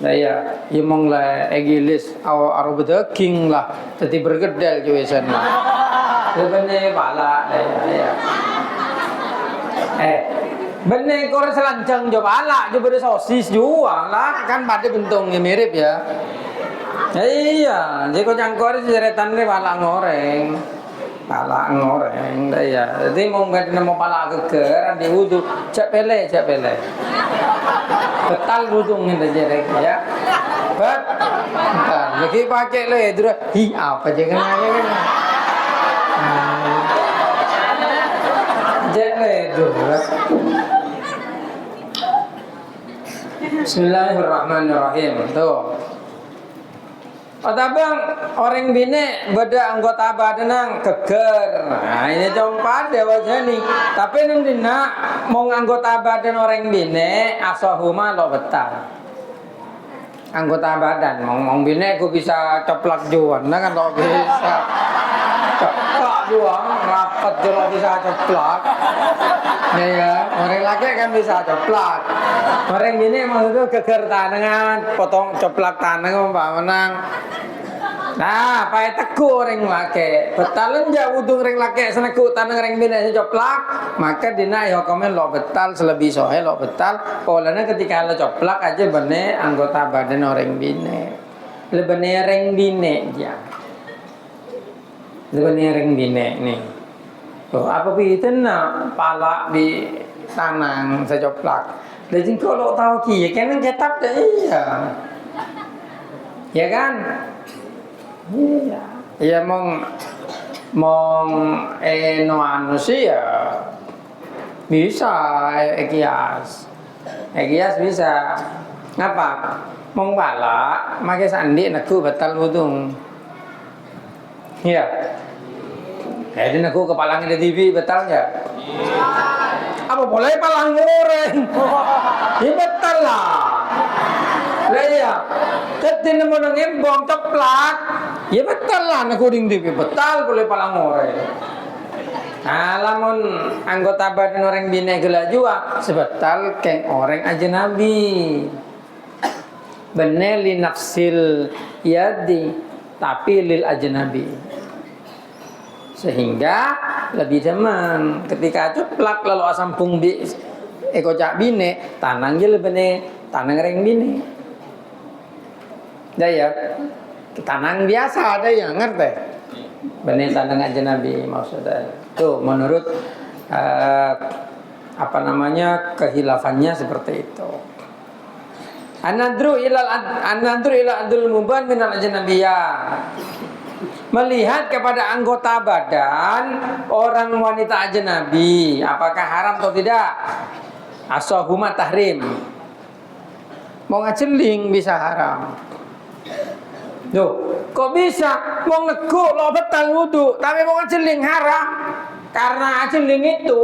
Nah ya, imong lah egilis awak arba daging lah, jadi bergedel juesan lah. Sebenarnya pala ya. Bener korang selancang coba ala coba ada sosis jual lah kan pada bentuknya mirip ya. Iya, jadi kau jangkor ceretan ni pala ngoreng, dah ya. Jadi mau nggak nama pala keker, di wudu cak pele. Betal wudu ni dah jerek ya. Betal, lagi pakai le, tu apa jangan aja kan? Jerek tu. Bismillahirrahmanirrahim. Tuh. Bang, orang bine beda anggota badan keger. Nah, ini compat dia wajah nih. Tapi nanti nak mau anggota badan orang bine asahuma lo betal. Anggota badan mau bine aku bisa coplak juan, nah kan lo bisa. Coplak juang, rapat juga bisa coplak. Ya, orang laki kan bisa coplak. Orang ini maksudnya geger tangan, potong coplak tangan mbak menang. Nah, pakai teku orang laki. Betalan jauh udung orang laki seneku tangan orang bina coplak, maka dina ya komen lo betal selebih sohe lo betal. Polanya ketika lo coplak aja bener anggota badan orang bina. Lebih orang bina ya. Lebih orang bina nih. Oh, apa itu nak pala di tanang secoplak. Dan kalau tahu ki, kan cetak dah iya. Ya kan? Iya. Ya mong no anu sih ya bisa Ekias bisa. Ngapa? Mong pala, makai sandi nakku batal wudung. Iya. Jadi aku kepalanya di TV betal ya? Apa boleh palang goreng? Ya betal lah. Lah ya, ketika mau ngebom coplak, ya betal lah. Aku di TV betal boleh palang goreng. Nah, lamun anggota badan orang bina gela jua sebetal keng orang aja nabi. Bener li nafsil yadi, tapi lil ajnabi. Sehingga lebih demen ketika coplak lalu asam pung di eko cak bine tanang je lebih tanang ring bini. Dah ya, tanang biasa ada yang ngerti. Benih tanang aja Nabi maksudnya. Tuh menurut kehilafannya seperti itu. An-nadru ila adul muban min al-ajnabiyah. Melihat kepada anggota badan orang wanita ajnabi, apakah haram atau tidak? Asahuma tahrim. Mau ngaceling bisa haram. Loh, kok bisa? Mau neguk lo batal wudu, tapi mau ngaceling haram. Karena aceling itu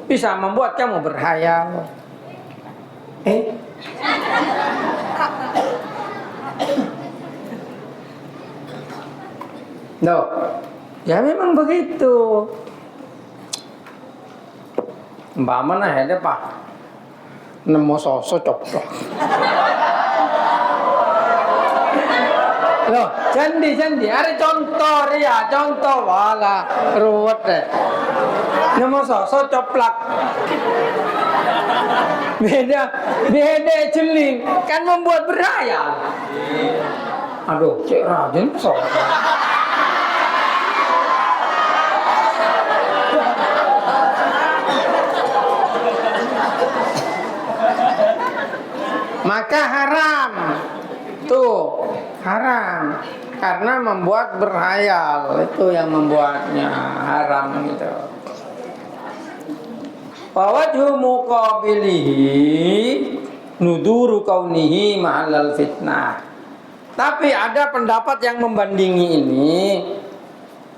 bisa membuat kamu berhayal. Loh, ya memang begitu. Mbak mana ada pak? Nemu sosok coplok. Loh, candi. Ada contoh wala ruwet deh. Nemu sosok coplak. Beda celing kan membuat berhayal. Aduh, cek rajin sok. Maka haram. Tuh, haram karena membuat berhayal. Itu yang membuatnya haram gitu. Wajhu muqabilihi nuduru kaunihi ma'alal fitnah. Tapi ada pendapat yang membandingi ini.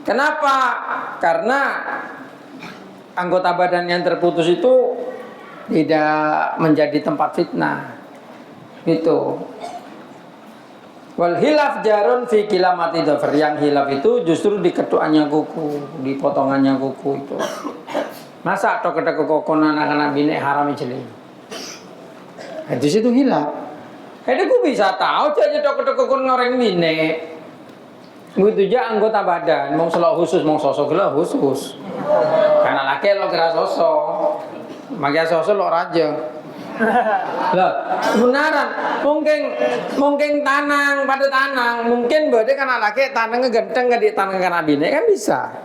Kenapa? Karena anggota badan yang terputus itu tidak menjadi tempat fitnah. Gitu. Wal hilaf jarun fi kilamati dhafar. Yang hilaf itu justru di ketuanya kuku, di potongannya kuku itu. Masa tok-tok kokon anak-anak bini haram celing. Di situ hilaf. Ku bisa tahu aja tok-tok kokon ngoreng bini. Begitu aja anggota badan, mau selok khusus, mau sosok gila khusus. Karena laki lo kira sosok, makai sosok lo raja. Lah, kebenaran mungkin tanang pada tanang, mungkin berarti karena laki tanangnya ganteng gak di tanang karena bini kan bisa.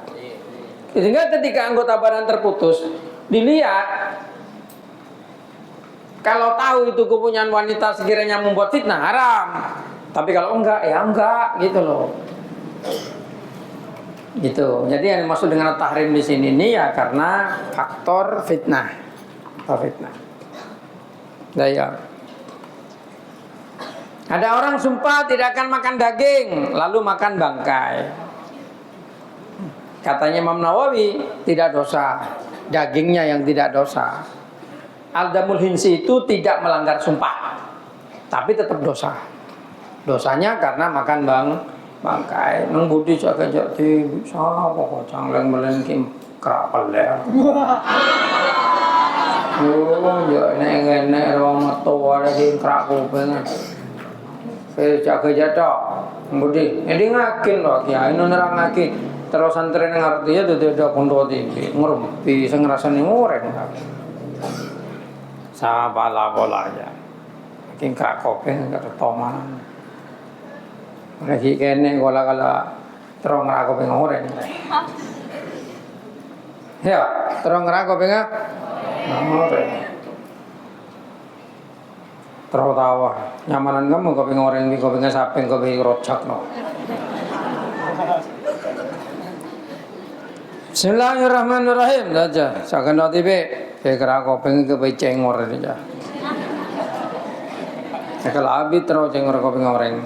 Sehingga ketika anggota badan terputus, dilihat kalau tahu itu kepunyaan wanita sekiranya membuat fitnah haram. Tapi kalau enggak, ya enggak gitu loh. Gitu. Jadi yang dimaksud dengan tahrim di sini ini ya karena faktor fitnah. Faktor fitnah. Daya. Ada orang sumpah tidak akan makan daging, lalu makan bangkai. Katanya Imam Nawawi tidak dosa, dagingnya yang tidak dosa. Al-damul hinsi itu tidak melanggar sumpah, tapi tetap dosa. Dosanya karena makan bangkai. Nang budi jaga jati bisa pokok cangleng melengking kerak peler. Oh, ya nek ro metu ada sing kerak kuping. Jaga jata. Budi, ini ngakin loh kiai nerangake. Terus santri yang artinya itu ada kondo tinggi, ngerumpi, saya ngerasa nih ngoreng. Sama bola aja, mungkin kak kopi nggak ada toman. Lagi kene gola terong kopi ngoreng. Ya, terong kopi ngoreng. Terus tawa, nyamanan kamu kopi ngoreng, kopi ngesapeng, kopi rojak no. Bismillahirrahmanirrahim. Daja, sakan tibe, kira ko pengen ke cengor aja. Kalau abi terus cengor kopi ngoreng.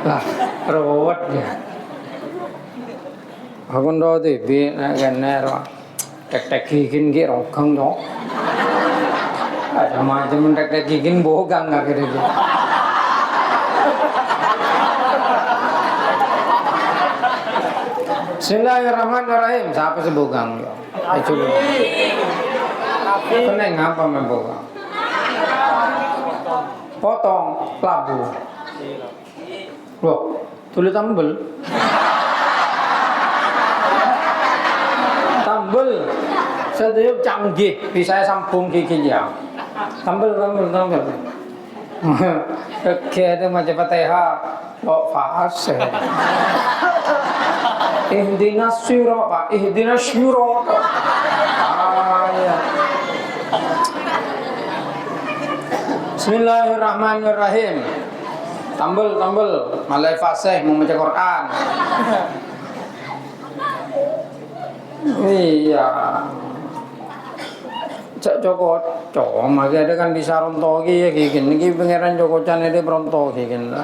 Lah, rawat ya. Aku ndo tibe nak gener. Tek gigin ki rogang dong. Ada macam tek gigin bogang nggak kira-kira. Bismillahirrahmanirrahim. Siapa sih bogang? Ayo coba. Keneng apa membogang? Potong labu. Loh, tulis tambel. tambel. Sedaya canggih, bisa sambung giginya. Tambel. Oke, itu macam Fatihah. Kok fase. Ihdinas sirata, ihdinas sirata. Ya. Bismillahirrahmanirrahim. Tambel, malai fasih membaca Quran. Iya. Cak Joko, magi ada kan bisa ronto ya gini. Niki pangeran Joko Chan ini ronto gini lah.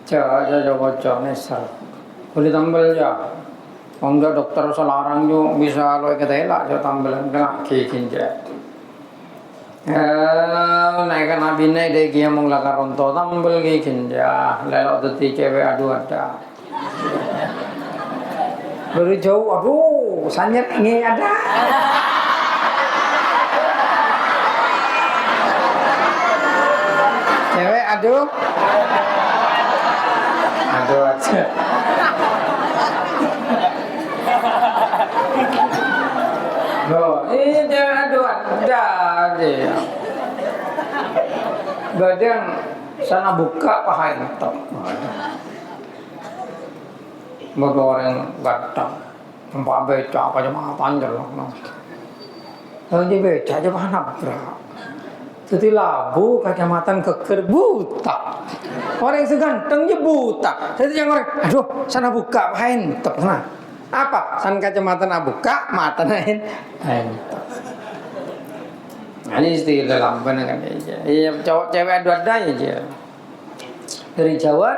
Cak Joko Chan nesar. Boleh tambel ya. Enggak dokter selarang juga bisa lo ketela saya tambelan kena gini je. Naikkan nabi naik deh kia mong lakar ronto tambel gini ya. Lelok teti cewek adu ada. Baru jauh, aduh, sanyet ini ada. Cewek aduh aja. Loh, ini cewek aduh ada aja. Badang sana buka paha entok. Bagi orang gadang, tempat beca apa cuma panjang loh. Lagi beca aja mana nabrak. Jadi labu kacamatan keker buta. Orang yang seganteng je buta. Jadi yang orang, aduh, sana buka entok sana. Apa? Sana kacamata buka, mata nain entok. Ini istilah lamban kan aja. Iya, cowok cewek ada aja. Dari Jawa,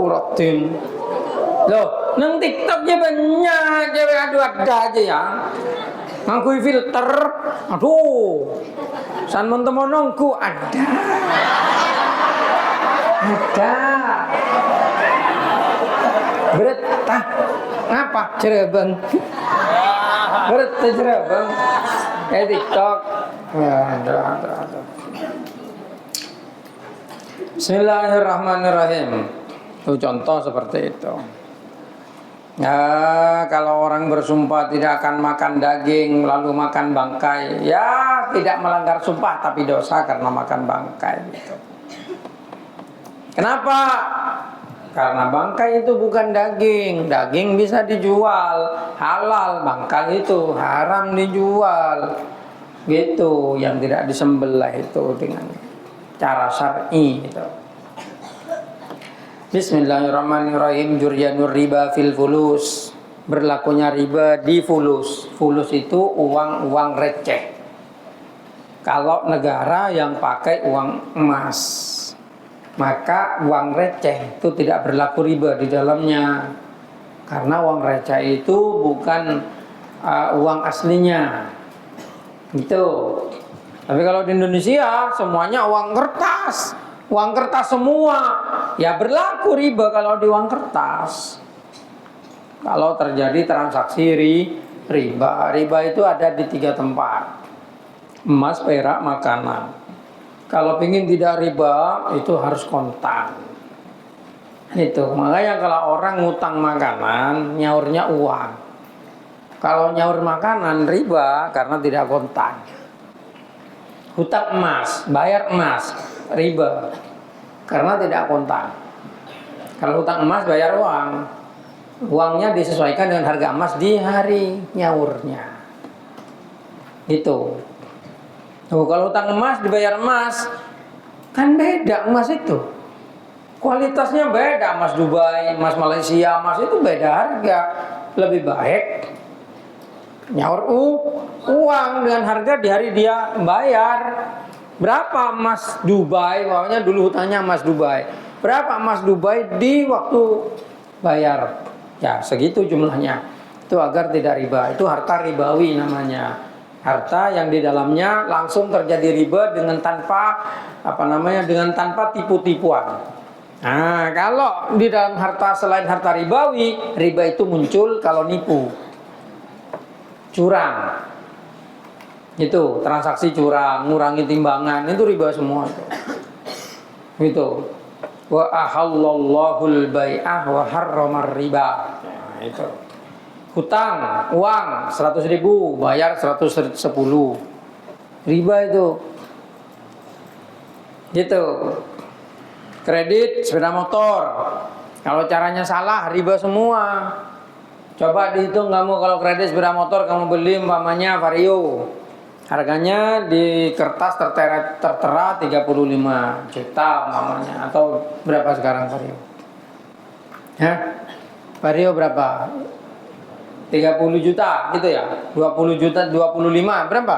Ratin. Loh, nang TikToknya banyak cewek ada aja ya. Ngakui filter, aduh, san monong-monongku ada. Berat, apa cerebang? Berat cerebang. TikTok, ya ada. Bismillahirrahmanirrahim. Itu contoh seperti itu. Ya, kalau orang bersumpah tidak akan makan daging lalu makan bangkai, ya tidak melanggar sumpah tapi dosa karena makan bangkai gitu. Kenapa? Karena bangkai itu bukan daging. Daging bisa dijual, halal. Bangkai itu haram dijual. Gitu, yang tidak disembelih itu dengan cara syar'i gitu. Bismillahirrahmanirrahim. Juryanur riba fil fulus. Berlakunya riba di fulus. Fulus itu uang receh. Kalau negara yang pakai uang emas, maka uang receh itu tidak berlaku riba di dalamnya. Karena uang receh itu bukan uang aslinya. Gitu. Tapi kalau di Indonesia semuanya uang kertas. Uang kertas semua, ya berlaku riba kalau di uang kertas. Kalau terjadi transaksi riba. Riba itu ada di 3 tempat. Emas, perak, makanan. Kalau ingin tidak riba, itu harus kontan. Itu, makanya kalau orang ngutang makanan, nyaurnya uang. Kalau nyaur makanan, riba karena tidak kontan. Hutang emas, bayar emas, riba karena tidak kontan. Kalau hutang emas bayar uang, uangnya disesuaikan dengan harga emas di hari nyaurnya. Itu. Tuh, kalau hutang emas dibayar emas, kan beda emas itu. Kualitasnya beda, emas Dubai, emas Malaysia, emas itu beda harga. Lebih baik nyaur uang dengan harga di hari dia bayar. Berapa emas Dubai? Pokoknya dulu hutangnya emas Dubai. Berapa emas Dubai di waktu bayar? Ya segitu jumlahnya. Itu agar tidak riba. Itu harta ribawi namanya. Harta yang di dalamnya langsung terjadi riba dengan tanpa dengan tanpa tipu-tipuan. Nah, kalau di dalam harta selain harta ribawi, riba itu muncul kalau nipu. Curang. Itu transaksi curang, ngurangi timbangan, itu riba semua itu. Itu. Wa ahallallahu al-bai'ah wa harramar riba. Nah, itu. hutang, uang 100.000, bayar 110. Riba itu. Gitu. Kredit sepeda motor. Kalau caranya salah, riba semua. Coba dihitung kamu kalau kredit sepeda motor kamu beli umpamanya Vario. Harganya di kertas tertera 35 juta umpamanya, atau berapa sekarang Vario? Hah? Vario berapa? 30 juta gitu ya? 20 juta, 25 berapa?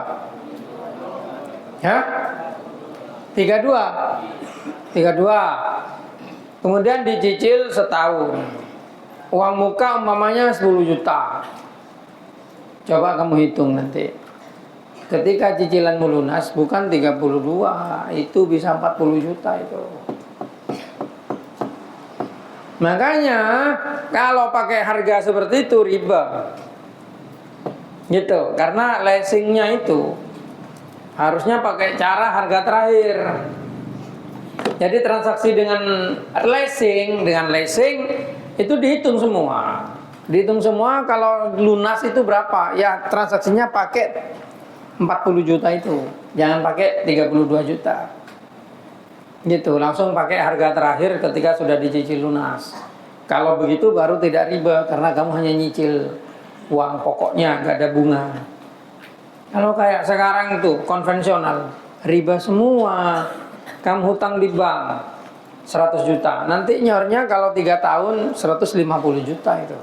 Hah? 32. Kemudian dicicil setahun. Uang muka umpamanya 10 juta. Coba kamu hitung nanti. Ketika cicilanmu lunas bukan 32, itu bisa 40 juta itu. Makanya kalau pakai harga seperti itu riba. Gitu, karena leasingnya itu harusnya pakai cara harga terakhir. Jadi transaksi dengan leasing itu dihitung semua. Dihitung semua kalau lunas itu berapa? Ya transaksinya pakai 40 juta itu. Jangan pakai 32 juta. Gitu, langsung pakai harga terakhir ketika sudah dicicil lunas. Kalau begitu baru tidak riba karena kamu hanya nyicil uang pokoknya, nggak ada bunga. Kalau kayak sekarang itu konvensional, riba semua. Kamu hutang di bank 100 juta, nanti nyornya kalau 3 tahun 150 juta itu.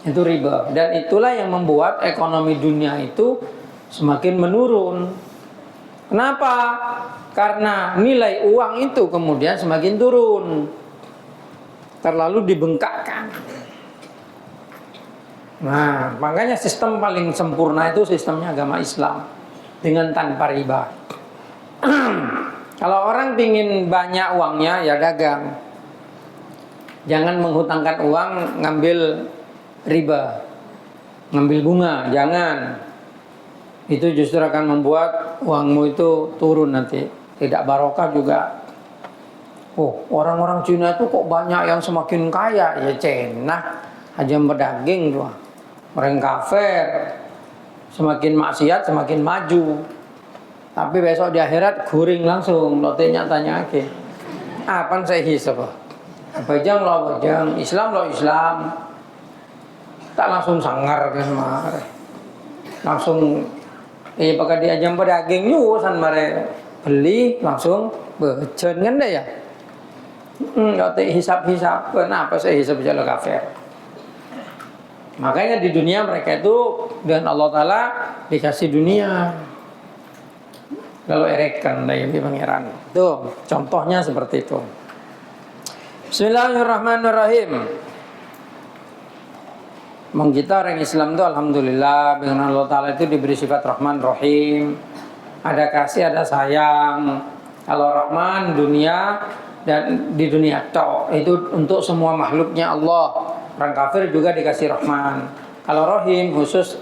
Itu riba. Dan itulah yang membuat ekonomi dunia itu semakin menurun. Kenapa? Karena nilai uang itu kemudian semakin turun. Terlalu dibengkakkan. Nah, makanya sistem paling sempurna itu sistemnya agama Islam dengan tanpa riba. Kalau orang pingin banyak uangnya ya dagang. Jangan menghutangkan uang ngambil riba, ngambil bunga, jangan. Itu justru akan membuat uangmu itu turun nanti, tidak barokah juga. Oh, orang-orang Cina itu kok banyak yang semakin kaya? Ya Cina aja pedaging tuh. Orang kafir, semakin maksiat semakin maju. Tapi besok di akhirat guring langsung, lotenya tanya lagi. Apa saya hisab? Bajang lo bajang, Islam lo Islam. Tak langsung sangar kan mare. Langsung pakai diajam pedaging nyusan mare beli langsung bejen kan deh ya. Lote hisab-hisab, kenapa saya hisab jalan kafir? Makanya di dunia mereka itu dengan Allah Ta'ala dikasih dunia. Kalau erekan dari pangeran. Tuh, contohnya seperti itu. Bismillahirrahmanirrahim. Kita orang Islam itu alhamdulillah dengan Allah Ta'ala itu diberi sifat Rahman Rahim. Ada kasih, ada sayang. Kalau Rahman dunia dan di dunia itu untuk semua makhluknya Allah. Orang kafir juga dikasih Rahman. Kalau Rahim khusus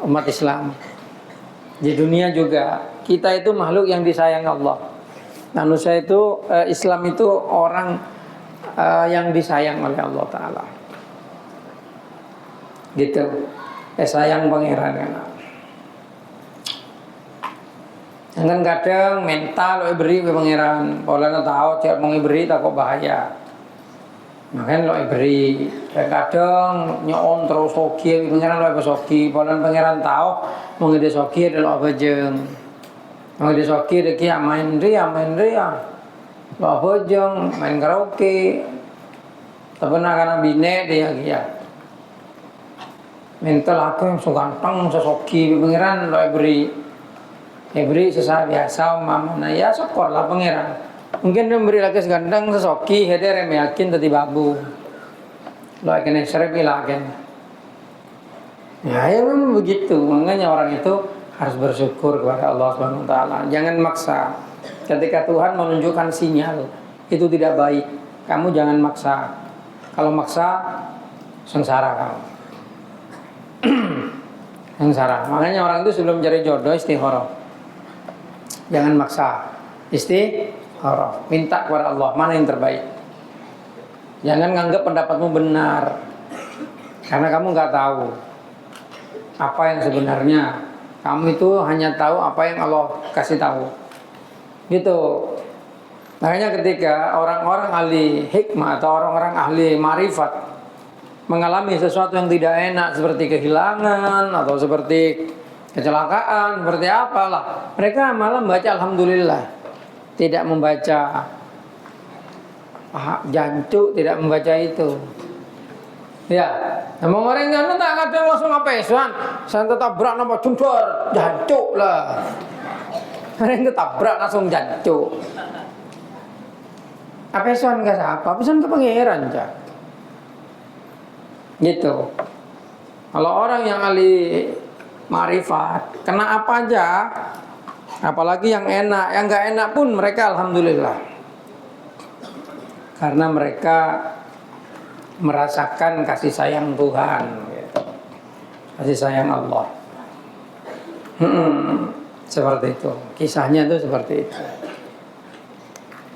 umat Islam. Di dunia juga kita itu makhluk yang disayang Allah. Manusia itu Islam itu orang yang disayang oleh Allah Ta'ala. Gitu. Sayang pangeran kan. Jangan kadang mental lo beri ke pangeran. Kalau tahu cek mau beri tak kok bahaya. Makanya lo beri. Kadang nyon terus soki pangeran lo soki. Kalau pangeran tahu mau ngide soki adalah apa jeng. Mau ngide soki deki main ria. Lo apa jeng main karaoke. Tapi nak karena bine dia kia. Mental aku yang suganteng sesoki pangeran lo beri sesaat biasa mamana ya syukur lah pangeran. Mungkin dia beri lagi seganteng sesoki hede rem yakin tadi babu. Lo akan serep ilakan. Ya memang begitu. Makanya orang itu harus bersyukur kepada Allah Subhanahu Wa Taala. Jangan maksa. Ketika Tuhan menunjukkan sinyal itu tidak baik, kamu jangan maksa. Kalau maksa sengsara kamu. Sengsara. Makanya orang itu sebelum cari jodoh istikharah. Jangan maksa. Istikharah. Minta kepada Allah mana yang terbaik. Jangan nganggap pendapatmu benar. Karena kamu nggak tahu apa yang sebenarnya. Kamu itu hanya tahu apa yang Allah kasih tahu. Gitu. Makanya ketika orang-orang ahli hikmah atau orang-orang ahli marifat mengalami sesuatu yang tidak enak seperti kehilangan atau seperti kecelakaan, seperti apalah, mereka malah membaca alhamdulillah. Tidak membaca jancuk, tidak membaca itu. Ya, emang orang yang tak ada langsung apa esan, saya tetap berak nama jundor, jancuk lah. Orang tetap berak langsung jancuk. Apa esan ke siapa? Pesan ke pangeran aja. Gitu. Kalau orang yang ahli marifat, kena apa aja, apalagi yang enak, yang nggak enak pun mereka alhamdulillah. Karena mereka merasakan kasih sayang Tuhan, gitu. Kasih sayang Allah. Seperti itu. Kisahnya itu seperti itu.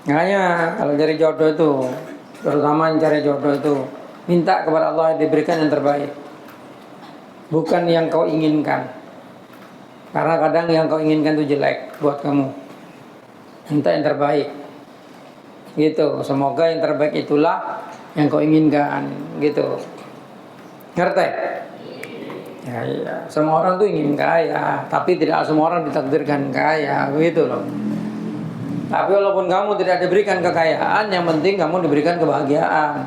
Makanya kalau cari jodoh itu, terutama yang cari jodoh itu, minta kepada Allah diberikan yang terbaik, bukan yang kau inginkan. Karena kadang yang kau inginkan itu jelek buat kamu. Minta yang terbaik. Gitu. Semoga yang terbaik itulah yang kau inginkan, gitu. Ngerti? Ya, iya. Semua orang tuh ingin kaya, tapi tidak semua orang ditakdirkan kaya, begitu loh. Tapi walaupun kamu tidak diberikan kekayaan, yang penting kamu diberikan kebahagiaan.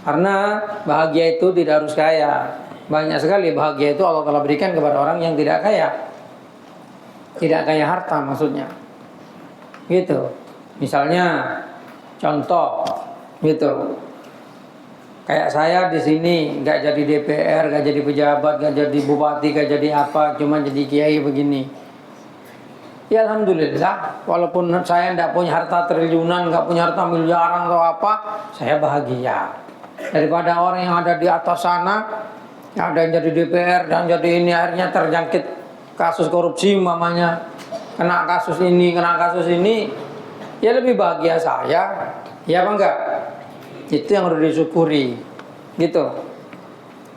Karena bahagia itu tidak harus kaya. Banyak sekali bahagia itu Allah telah berikan kepada orang yang tidak kaya. Tidak kaya harta maksudnya. Gitu. Misalnya contoh gitu. Kayak saya di sini nggak jadi DPR, nggak jadi pejabat, nggak jadi bupati, nggak jadi apa, cuma jadi kiai begini. Ya alhamdulillah, walaupun saya nggak punya harta triliunan, nggak punya harta miliaran atau apa, saya bahagia. Daripada orang yang ada di atas sana, yang ada yang jadi DPR dan jadi ini akhirnya terjangkit kasus korupsi mamanya, kena kasus ini, ya lebih bahagia saya. Ya apa enggak? Itu yang harus disyukuri, gitu.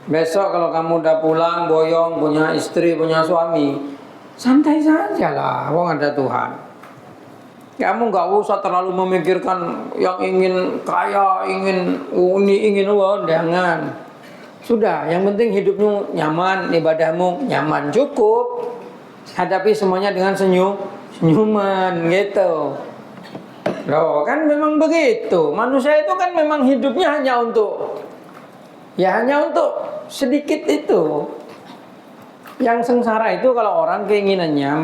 Besok kalau kamu udah pulang, boyong, punya istri, punya suami, santai saja lah, wong ada Tuhan. Kamu nggak usah terlalu memikirkan yang ingin kaya, ingin uni, ingin uang, jangan. Sudah, yang penting hidupmu nyaman, ibadahmu nyaman, cukup. Hadapi semuanya dengan senyuman, gitu. Loh, kan memang begitu. Manusia itu kan memang hidupnya hanya untuk sedikit itu. Yang sengsara itu kalau orang keinginannya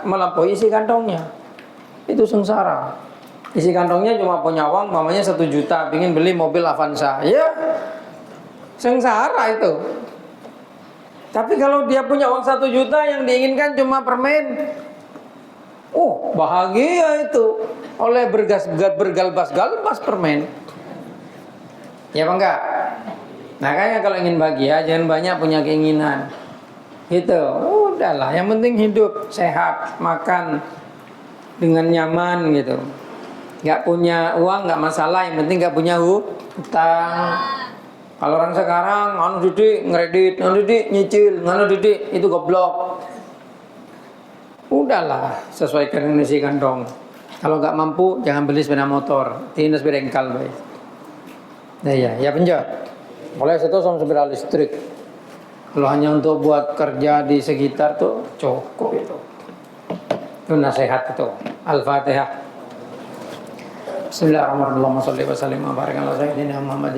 melampaui isi kantongnya. Itu sengsara. Isi kantongnya cuma punya uang, mamanya 1 juta, ingin beli mobil Avanza. Ya, sengsara itu. Tapi kalau dia punya uang 1 juta, yang diinginkan cuma permen, bahagia itu. Oleh bergalbas-galbas permen. Ya apa enggak? Makanya kalau ingin bahagia jangan banyak punya keinginan. Gitu. Udahlah, yang penting hidup sehat, makan dengan nyaman gitu. Enggak punya uang enggak masalah, yang penting enggak punya hutang. Kalau orang sekarang didik ngredit, didik nyicil, didik itu goblok. Udahlah, sesuaikan dengan isi kantong. Kalau nggak mampu, jangan beli sepeda motor, tinggal sepeda engkal, baik. Nah ya penjat. Boleh itu sama sepeda listrik. Kalau hanya untuk buat kerja di sekitar tuh cukup itu. Itu nasihat itu. Al-Fatihah. Bismillahirrahmanirrahim. Shalli wa sallim wa barik ala sayyidina Muhammad.